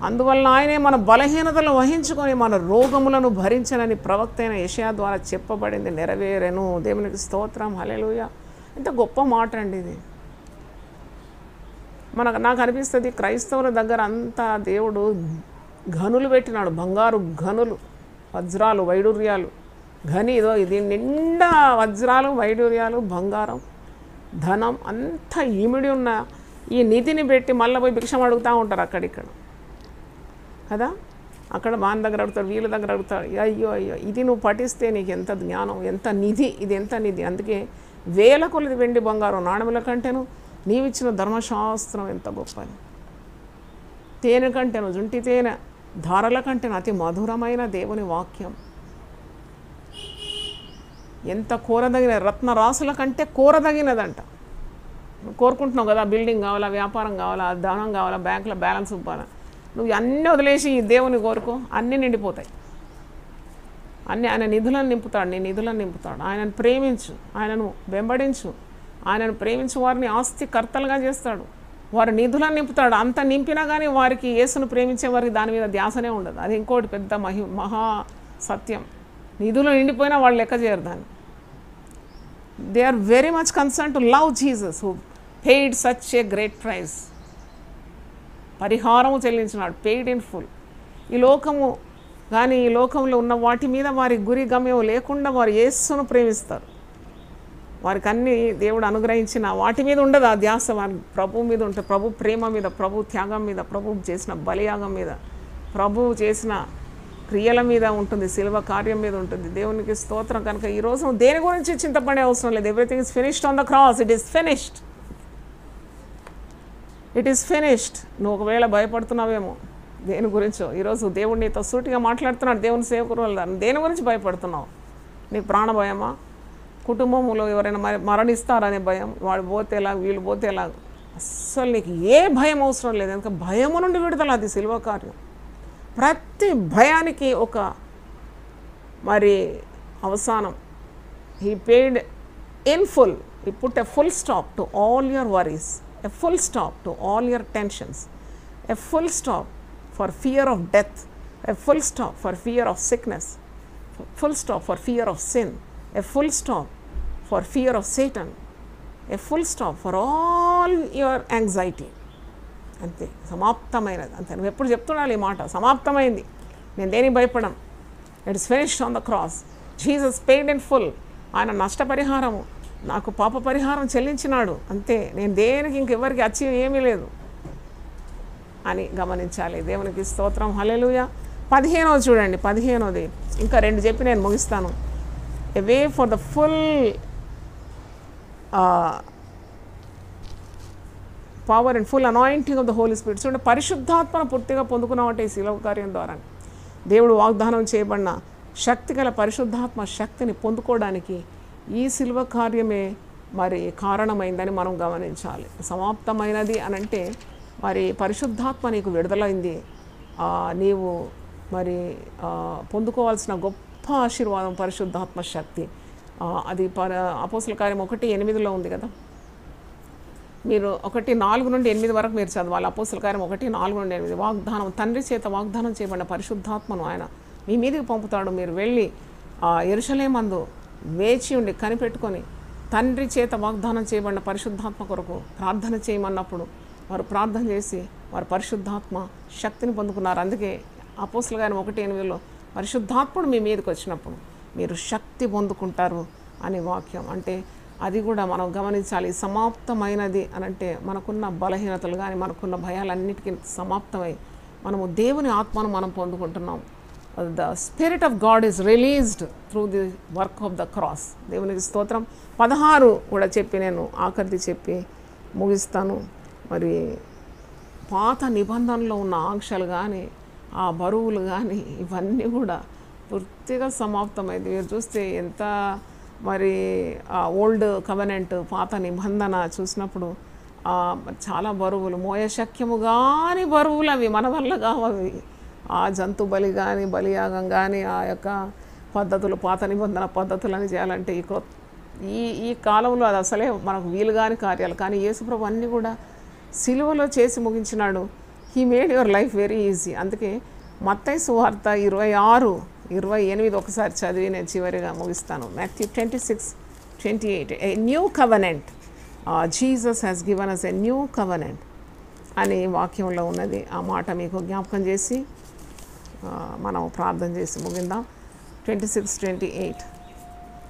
S1: అందువల్ల ఆయనే మన బలహీనతలను వహించుకొని మన రోగములను భరించనని ప్రవక్త అయిన యెషయా ద్వారా చెప్పబడింది నెరవేరెను. దేవునికి స్తోత్రం, హల్లెలూయా. ఎంత గొప్ప మాట అండి ఇది. నాకు అనిపిస్తుంది క్రైస్తవుల దగ్గర అంతా దేవుడు గనులు పెట్టినాడు, బంగారు గనులు, వజ్రాలు, వైడూర్యాలు. ఇదో ఇది నిండా వజ్రాలు, వైడూర్యాలు, బంగారం, ధనం అంతా ఇమిడి ఉన్న ఈ నిధిని పెట్టి మళ్ళీ పోయి భిక్షం అడుగుతూ ఉంటారు అక్కడిక్కడ కదా. అక్కడ వాని దగ్గర అడుగుతాడు, వీళ్ళ దగ్గర అడుగుతాడు. అయ్యో అయ్యో, ఇది నువ్వు పఠిస్తే నీకు ఎంత జ్ఞానం, ఎంత నిధి, ఇది ఎంత నిధి. అందుకే వేల కొలది వెండి బంగారం నాణముల కంటేను నీవిచ్చిన ధర్మశాస్త్రం ఎంత గొప్పది. తేనె కంటేను, జుంటి తేనె ధారల కంటేను అతి మధురమైన దేవుని వాక్యం. ఎంత కోరదగిన, రత్నరాసుల కంటే కోరదగినదంట. కోరుకుంటున్నావు కదా, బిల్డింగ్ కావాలా, వ్యాపారం కావాలా, ధనం కావాలా, బ్యాంకులో బ్యాలెన్స్ ఇవ్వాలా. నువ్వు అన్నీ వదిలేసి ఈ దేవుని కోరుకో, అన్నీ నిండిపోతాయి. అన్నీ ఆయన నిధులను నింపుతాడు, నీ నిధులను నింపుతాడు. ఆయనను ప్రేమించు, ఆయనను వెంబడించు. ఆయనను ప్రేమించు వారిని ఆస్తి కర్తలుగా చేస్తాడు, వారి నిధులను నింపుతాడు. అంత నింపినా కానీ వారికి యేసును ప్రేమించే వారికి దాని మీద ధ్యాసనే ఉండదు. అది ఇంకోటి పెద్ద మహా సత్యం. నిధులు నిండిపోయినా వాళ్ళు లెక్క చేయరు దాన్ని. They are very much concern to love Jesus who paid such a great price. పరిహారము చెల్లించినాడు, పెయిడ్ ఇన్ ఫుల్. ఈ లోకము కానీ ఈ లోకంలో ఉన్న వాటి మీద వారి గురి గమ్యం లేకుండా వారు యేసును ప్రేమిస్తారు. వారికి అన్ని దేవుడు అనుగ్రహించిన వాటి మీద ఉండదు ఆ ధ్యాస, వారి ప్రభువు మీద ఉంటుంది. ప్రభు ప్రేమ మీద, ప్రభు త్యాగం మీద, ప్రభు చేసిన బలియాగం మీద, ప్రభువు చేసిన క్రియల మీద ఉంటుంది, శిలువ కార్యం మీద ఉంటుంది. దేవునికి స్తోత్రం. కనుక ఈరోజు దేని గురించి చింతపడే అవసరం లేదు. Everything is finished on the cross. It is finished, it is finished. నువ్వు ఒకవేళ భయపడుతున్నావేమో దేని గురించో, ఈరోజు దేవుడు నీతో సూటిగా మాట్లాడుతున్నాడు. దేవుని సేవకుల వల్ల దేని గురించి భయపడుతున్నావు? నీకు ప్రాణ భయమా? కుటుంబంలో ఎవరైనా మరణిస్తారనే భయం, వాడు పోతే ఎలా, వీళ్ళు పోతే ఎలా? అస్సలు నీకు ఏ భయం అవసరం లేదు. ఎందుకంటే భయము నుండి విడుదల, అది శిలువ కార్యం. ప్రతి భయానికి ఒక అవసానం. He paid in full. He put a full stop to all your worries, a full stop to all your tensions, a full stop for fear of death, a full stop for fear of sickness, full stop for fear of sin, a full stop for fear of Satan, a full stop for all your anxiety. అంతే, సమాప్తమైనది. అంతే. నువ్వు ఎప్పుడు చెప్తున్నావు ఈ మాట, సమాప్తమైంది, నేను దేనికి భయపడను. It is finished on the cross. Jesus paid in full. ఆయన నష్టపరిహారము, నాకు పాప పరిహారం చెల్లించినాడు. అంతే, నేను దేనికి ఇంకెవరికి అచీవ్ ఏమీ లేదు అని గమనించాలి. దేవునికి స్తోత్రం, హల్లెలూయా. 15వ చూడండి, 15వది ఇంకా 2 చెప్పి నేను ముగిస్తాను. A way for the full power and full anointing of the Holy Spirit. చూడండి, పరిశుద్ధాత్మను పూర్తిగా పొందుకున్నామంటే ఈ శిలువ కార్యం ద్వారా దేవుడు వాగ్దానం చేయబడిన శక్తి గల పరిశుద్ధాత్మ శక్తిని పొందుకోవడానికి ఈ శిలువ కార్యమే కారణమైందని మనం గమనించాలి. సమాప్తమైనది అని అంటే పరిశుద్ధాత్మ నీకు విడుదలైంది. నీవు పొందుకోవాల్సిన గొప్ప ఆశీర్వాదం పరిశుద్ధాత్మ శక్తి. అది అపోస్తల కార్యం 1:8 ఉంది కదా. మీరు 1:4 నుండి 8 వరకు మీరు చదవాలి. అపోస్తల కార్యం 1:4 నుండి 8. వాగ్దానం, తండ్రి చేత వాగ్దానం చేయబడిన పరిశుద్ధాత్మను ఆయన మీ మీదకి పంపుతాడు. మీరు వెళ్ళి యెరూషలేమందు వేచి ఉండి కనిపెట్టుకొని తండ్రి చేత వాగ్దానం చేయబడిన పరిశుద్ధాత్మ కొరకు ప్రార్థన చేయమన్నప్పుడు వారు ప్రార్థన చేసి వారు పరిశుద్ధాత్మ శక్తిని పొందుకున్నారు. అందుకే అపోస్తల కార్యం 1:8 పరిశుద్ధాత్ముడు మీ మీదకి వచ్చినప్పుడు మీరు శక్తి పొందుకుంటారు అనే వాక్యం. అంటే అది కూడా మనం గమనించాలి. సమాప్తమైనది అనంటే మనకున్న బలహీనతలు కానీ మనకున్న భయాలన్నిటికీ సమాప్తమై మనము దేవుని ఆత్మను మనం పొందుకుంటున్నాం. The Spirit of God is released through the work of the cross. దేవునికి స్తోత్రం. 16 కూడా చెప్పి నేను ఆఖరిది చెప్పి ముగిస్తాను. మరి పాత నిబంధనలో ఉన్న ఆంక్షలు కానీ ఆ బరువులు కానీ ఇవన్నీ కూడా పూర్తిగా సమాప్తమైంది. మీరు చూస్తే ఎంత మరి ఓల్డ్ కవెనెంట్ పాత నిబంధన చూసినప్పుడు చాలా బరువులు, మోయశక్యము కానీ బరువులు అవి మన వల్ల కావవి. ఆ జంతు బలి కానీ బలియాగం కానీ ఆ యొక్క పద్ధతులు పాత నిబంధన పద్ధతులని చేయాలంటే ఈ కాలంలో అది అసలే మనకు వీలు కాని కార్యాలు. కానీ యేసుప్రభు అన్నీ కూడా సిలువలో చేసి ముగించినాడు. He made your life very easy. అందుకే మత్తయి సువార్త 26-28 ఒకసారి చదివి నేను చివరిగా ముగిస్తాను. Matthew 26-28 a new covenant, Jesus has given us a new covenant అని వాక్యంలో ఉన్నది. ఆ మాట మీకు జ్ఞాపకం చేసి మనం ప్రార్థన చేసి ముగిందాం. 26-28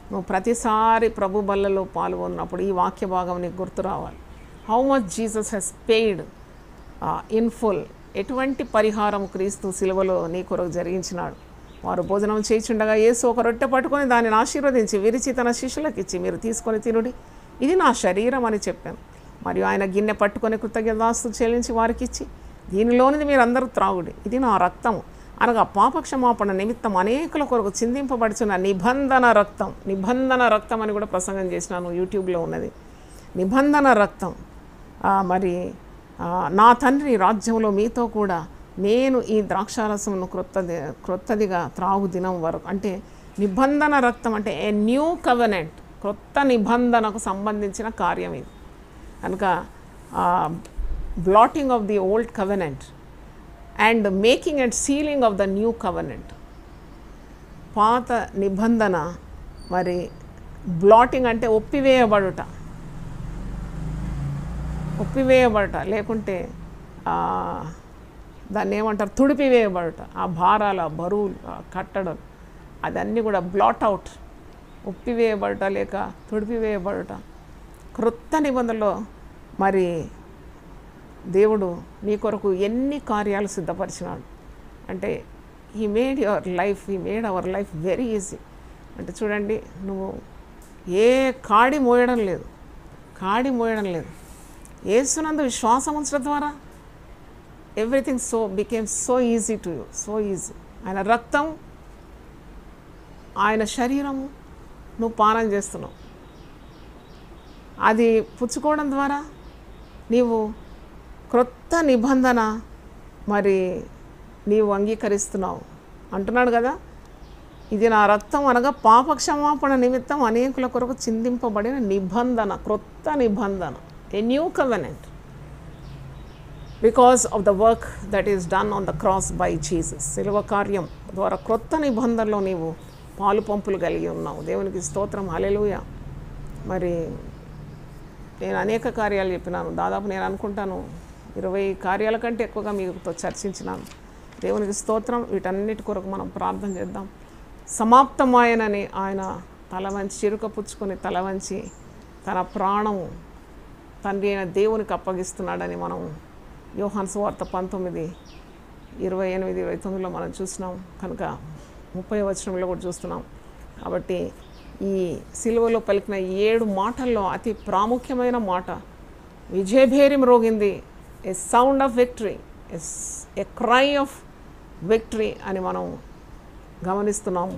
S1: నువ్వు ప్రతిసారి ప్రభు బల్లలో పాల్గొన్నప్పుడు ఈ వాక్య భాగం నీకు గుర్తు రావాలి. How much Jesus has paid in full. ఎటువంటి పరిహారం క్రీస్తు సిలువలో నీ కొరకు జరిగించినాడు. వారు భోజనం చేయించుండగా యేసు ఒక రొట్టె పట్టుకొని దానిని ఆశీర్వదించి విరిచి తన శిష్యులకు ఇచ్చి, మీరు తీసుకొని తినుడి, ఇది నా శరీరం అని చెప్పాను. మరియు ఆయన గిన్నె పట్టుకొని కృతజ్ఞతాస్తుతులు చెల్లించి వారికి ఇచ్చి, దీనిలోనిది మీరు అందరూ త్రాగుడి, ఇది నా రక్తము, అనగా పాపక్షమాపణ నిమిత్తం అనేకుల కొరకు చిందింపబడుచున్న నిబంధన రక్తం. నిబంధన రక్తం అని కూడా ప్రసంగం చేసినాను, యూట్యూబ్లో ఉన్నది. నిబంధన రక్తం. మరి నా తండ్రి రాజ్యంలో మీతో కూడా నేను ఈ ద్రాక్షారసమును క్రొత్తదిగా త్రాగు దినం వరకు. అంటే నిబంధన రక్తం అంటే ఏ న్యూ కవెనెంట్, క్రొత్త నిబంధనకు సంబంధించిన కార్యం ఇది. కనుక blotting of the old covenant and making and ceiling of the new covenant. పాత నిబంధన మరి బ్లాటింగ్ అంటే ఒప్పివేయబడుట, లేకుంటే దాన్ని ఏమంటారు, తుడిపివేయబడుట. ఆ భారాలు, ఆ బరువులు, ఆ కట్టడం అదన్నీ కూడా బ్లాట్ అవుట్, ఒప్పివేయబడుట లేక తుడిపివేయబడుట. క్రొత్త నిబంధనలో మరి దేవుడు నీ కొరకు ఎన్ని కార్యాలు సిద్ధపరిచినాడు అంటే he made our life very easy. అంటే చూడండి, నువ్వు ఏ కాడి మోయడం లేదు. యేసునందు విశ్వాసం ఉంచడం ద్వారా everything became so easy to you, so easy. ఆయన రక్తం, ఆయన శరీరము నువ్వు పానం చేస్తున్నావు. అది పుచ్చుకోవడం ద్వారా నీవు క్రొత్త నిబంధన మరి నీవు అంగీకరిస్తున్నావు అంటున్నాడు కదా. ఇది నా రక్తం అనగా పాపక్షమాపణ నిమిత్తం అనేకుల కొరకు చిందింపబడిన నిబంధన, క్రొత్త నిబంధన, ఏ new covenant, because of the work that is done on the cross by Jesus. సిలువ కార్యం ద్వారా క్రొత్త నిబంధనలో నీవు పాలు పంపులు కలిగి ఉన్నావు. దేవునికి స్తోత్రం, హల్లెలూయా. మరి నేను అనేక కార్యాలు చెప్పినాను, దాదాపు నేను అనుకుంటాను 20 కార్యాల కంటే ఎక్కువగా మీతో చర్చించినాను. దేవునికి స్తోత్రం. వీటన్నిటి కొరకు మనం ప్రార్థన చేద్దాం. సమాప్తమాయనని ఆయన తల వంచి, చిరుక పుచ్చుకొని తల వంచి తన ప్రాణము తండ్రి అయిన దేవునికి అప్పగిస్తున్నాడని మనం యోహాను సువార్త 19:28-29లో మనం చూసినాం. కనుక 30వ వచనంలో కూడా చూస్తున్నాం. కాబట్టి ఈ సిలువలో పలికిన 7 మాటల్లో అతి ప్రాముఖ్యమైన మాట విజయభేరి మ్రోగింది, a sound of victory, a cry of victory అని మనం గమనిస్తున్నాము.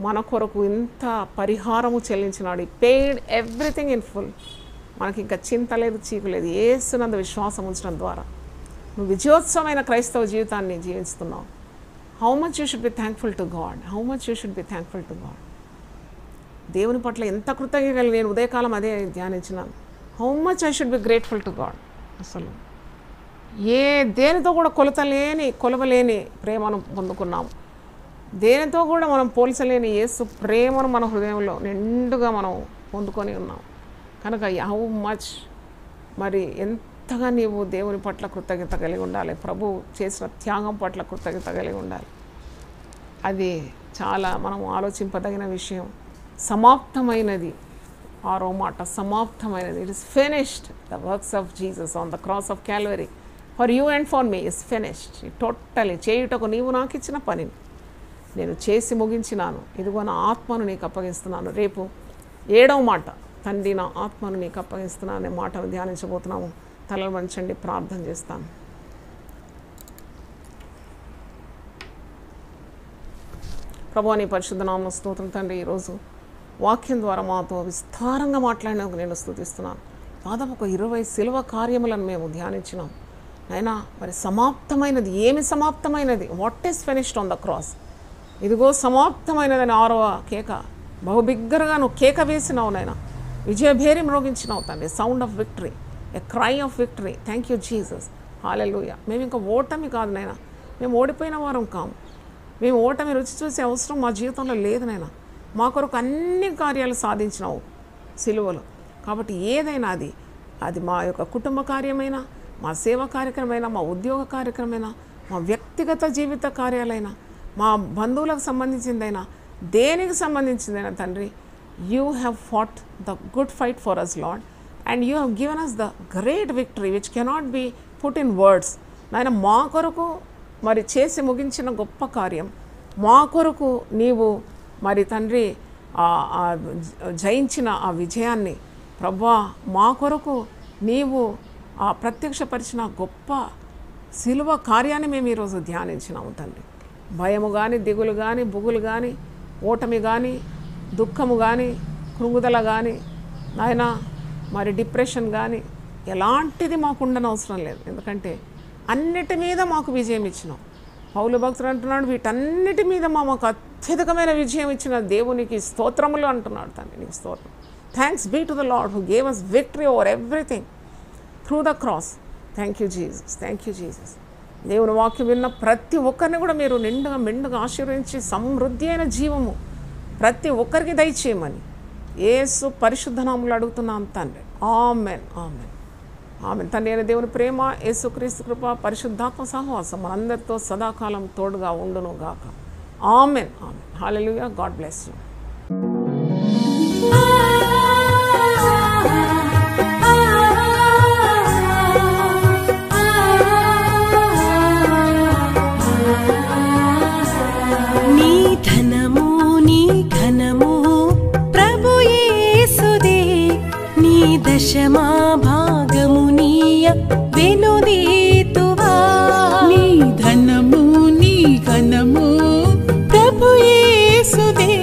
S1: మన కొరకు ఇంత పరిహారము చెల్లించినాడు. Paid everything in full. మనకి ఇంకా చింత లేదు, చీకు లేదు. యేసునందు విశ్వాసం ఉంచడం ద్వారా నువ్వు విజయోత్సవమైన క్రైస్తవ జీవితాన్ని జీవిస్తున్నావు. How much you should be thankful to God, దేవుని పట్ల ఎంత కృతజ్ఞతలు. నేను ఉదయకాలం అదే ధ్యానించినాను. How much I should be grateful to God. అసలు దేనితో కూడా కొలవలేని ప్రేమను పొందుకున్నాము. దేనితో కూడా మనం పోల్చలేని యేసు ప్రేమను మన హృదయంలో నిండుగా మనం పొందుకొని ఉన్నాం. కనుక హౌ మచ్ మరి ఎంతగా నీవు దేవుని పట్ల కృతజ్ఞత కలిగి ఉండాలి, ప్రభు చేసిన త్యాగం పట్ల కృతజ్ఞత కలిగి ఉండాలి. అది చాలా మనం ఆలోచింపదగిన విషయం. సమాప్తమైనది ఆరో మాట సమాప్తమైనది. It is finished. The works of Jesus on the cross of Calvary for you and for me is finished. Totally చేయుటకు నీవు నాకు ఇచ్చిన పనిని నేను చేసి ముగించినాను. ఇదిగో నా ఆత్మను నీకు అప్పగిస్తున్నాను. రేపు 7వ మాట, తండ్రి నా ఆత్మను నీకు అప్పగిస్తున్నాను అనే మాటను ధ్యానించబోతున్నాము. తలలు వంచండి, ప్రార్థన చేస్తాను. ప్రభువా నీ పరిశుద్ధ నామమున స్తోత్రం తండ్రి. ఈరోజు వాక్యం ద్వారా మాతో విస్తారంగా మాట్లాడినందుకు నేను స్తుతిస్తున్నాను. దాదాపు ఒక 20 శిలువ కార్యములను మేము ధ్యానించినాం. అయినా మరి సమాప్తమైనది, ఏమి సమాప్తమైనది? What is finished on the cross? ఇదిగో సమాప్తమైనదని 6వ కేక బహుబిగ్గరగా నువ్వు కేక వేసినావు నాయన. విజయభేరి మ్రోగించినావు తండ్రి. Sound of victory, a cry of victory. Thank you Jesus. Hallelujah. మేము ఇంకా ఓటమి కాదు నాయన, మేము ఓడిపోయిన వారం కాము. మేము ఓటమి రుచి చూసే అవసరం మా జీవితంలో లేదు నాయన. మా కొరకు అన్ని కార్యాలు సాధించినావు సిలువలో. కాబట్టి ఏదైనా అది మా యొక్క కుటుంబ కార్యమైనా, మా సేవా కార్యక్రమైనా, మా ఉద్యోగ కార్యక్రమైనా, మా వ్యక్తిగత జీవిత కార్యాలైనా, మా బంధువులకు సంబంధించిందైనా, దేనికి సంబంధించిందైనా తండ్రి, you have fought the good fight for us Lord and you have given us the great victory which cannot be put in words. నాయన మా కొరకు మరి చేసి ముగించిన గొప్ప కార్యం, మా కొరకు నీవు మరి తండ్రి జయించిన ఆ విజయాన్ని ప్రభువా, మా కొరకు నీవు ప్రత్యక్షపరిచిన గొప్ప శిలువ కార్యాన్ని మేము ఈరోజు ధ్యానించినాము తండ్రి. భయము కానీ, దిగులు కానీ, బుగులు కానీ, ఓటమి కానీ, దుఃఖము కానీ, కృంగుదల కానీ, నాయన మరి డిప్రెషన్ కానీ ఎలాంటిది మాకు ఉండనవసరం లేదు. ఎందుకంటే అన్నిటి మీద మాకు విజయం ఇచ్చినాం. పౌలు భక్తుడు అంటున్నాడు, వీటన్నిటి మీద మాకు అత్యధికమైన విజయం ఇచ్చిన దేవునికి స్తోత్రములు అంటున్నాడు తండ్రి. నీకు స్తోత్రం. Thanks be to the Lord who gave us victory over everything through the cross. Thank you Jesus. Thank you Jesus. దేవుని వాక్యం విన్న ప్రతి ఒక్కరిని కూడా మీరు నిండుగా మెండుగా ఆశీర్వదించి సమృద్ధి అయిన జీవము ప్రతి ఒక్కరికి దయచేయమని యేసు పరిశుద్ధ నామములో అడుగుతున్నాను తండ్రి. Amen, amen, amen. తండ్రి అయిన దేవుని ప్రేమ, యేసుక్రీస్తు కృప, పరిశుద్ధాత్మ సహవాసం మనందరితో సదాకాలం తోడుగా ఉండును గాక. Amen, amen. Hallelujah. God bless you.
S2: దశమా భాగమునీయ వెనుదీతువా.
S3: నీ ధనము నీ ఘనము ప్రభు యేసుదే,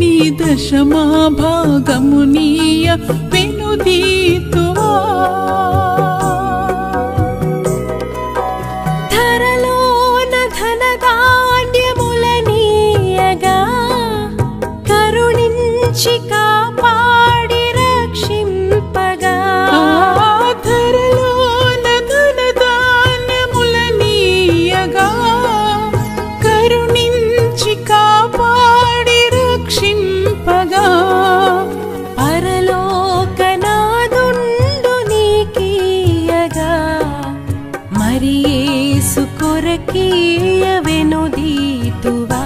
S3: నీ దశమా భాగమునీయ వెనుదీతువా.
S2: ధరలోన ధనధాన్యములనీయగా కరుణించి కాపాడి రక్షింపగా.
S3: ధరలోన ధనధాన్యములనీయగా కరుణించి కాపాడి రక్షింపగా.
S2: పరలోకనాదుండు నీకీయగా మరి యేసు కొరకీయ వెనుదీతువా.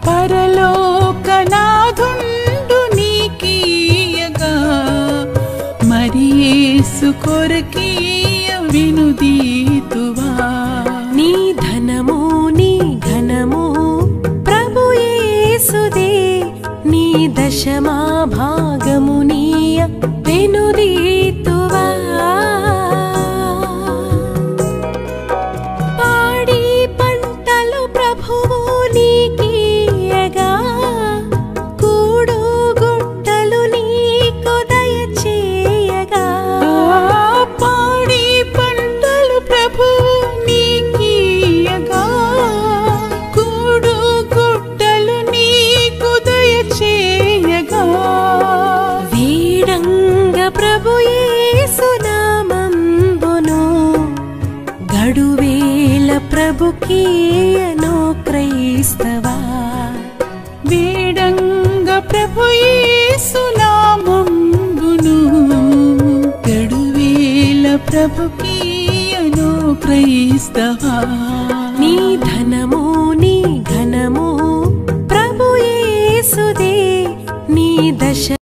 S3: పరలోకనాథుండు నీకీయగా మరి యేసు కొరకీయ వెనుదీతువా.
S2: నీ ధనము నీ ఘనము ప్రభు యేసుదే, నీ దశమా భాగమునీయ వెనుదీతువా. పాడి పంటలు ప్రభువు నీకీయగా కూడు గుట్టలు నీకు దయచేయగా.
S3: పాడి పంటలు ప్రభు నీకీయగా కూడు గుట్టలు నీకు దయచేయగా.
S2: వీడంగ ప్రభు యేసు నామంబును గడువేల ప్రభుకీయను క్రైస్తవా.
S3: వేడంగ ప్రభు యేసు నామంబును గడువేల ప్రభుకీయను క్రైస్తవా.
S2: నీ ధనము నీ ఘనము ప్రభు యేసుదే, నీ దశ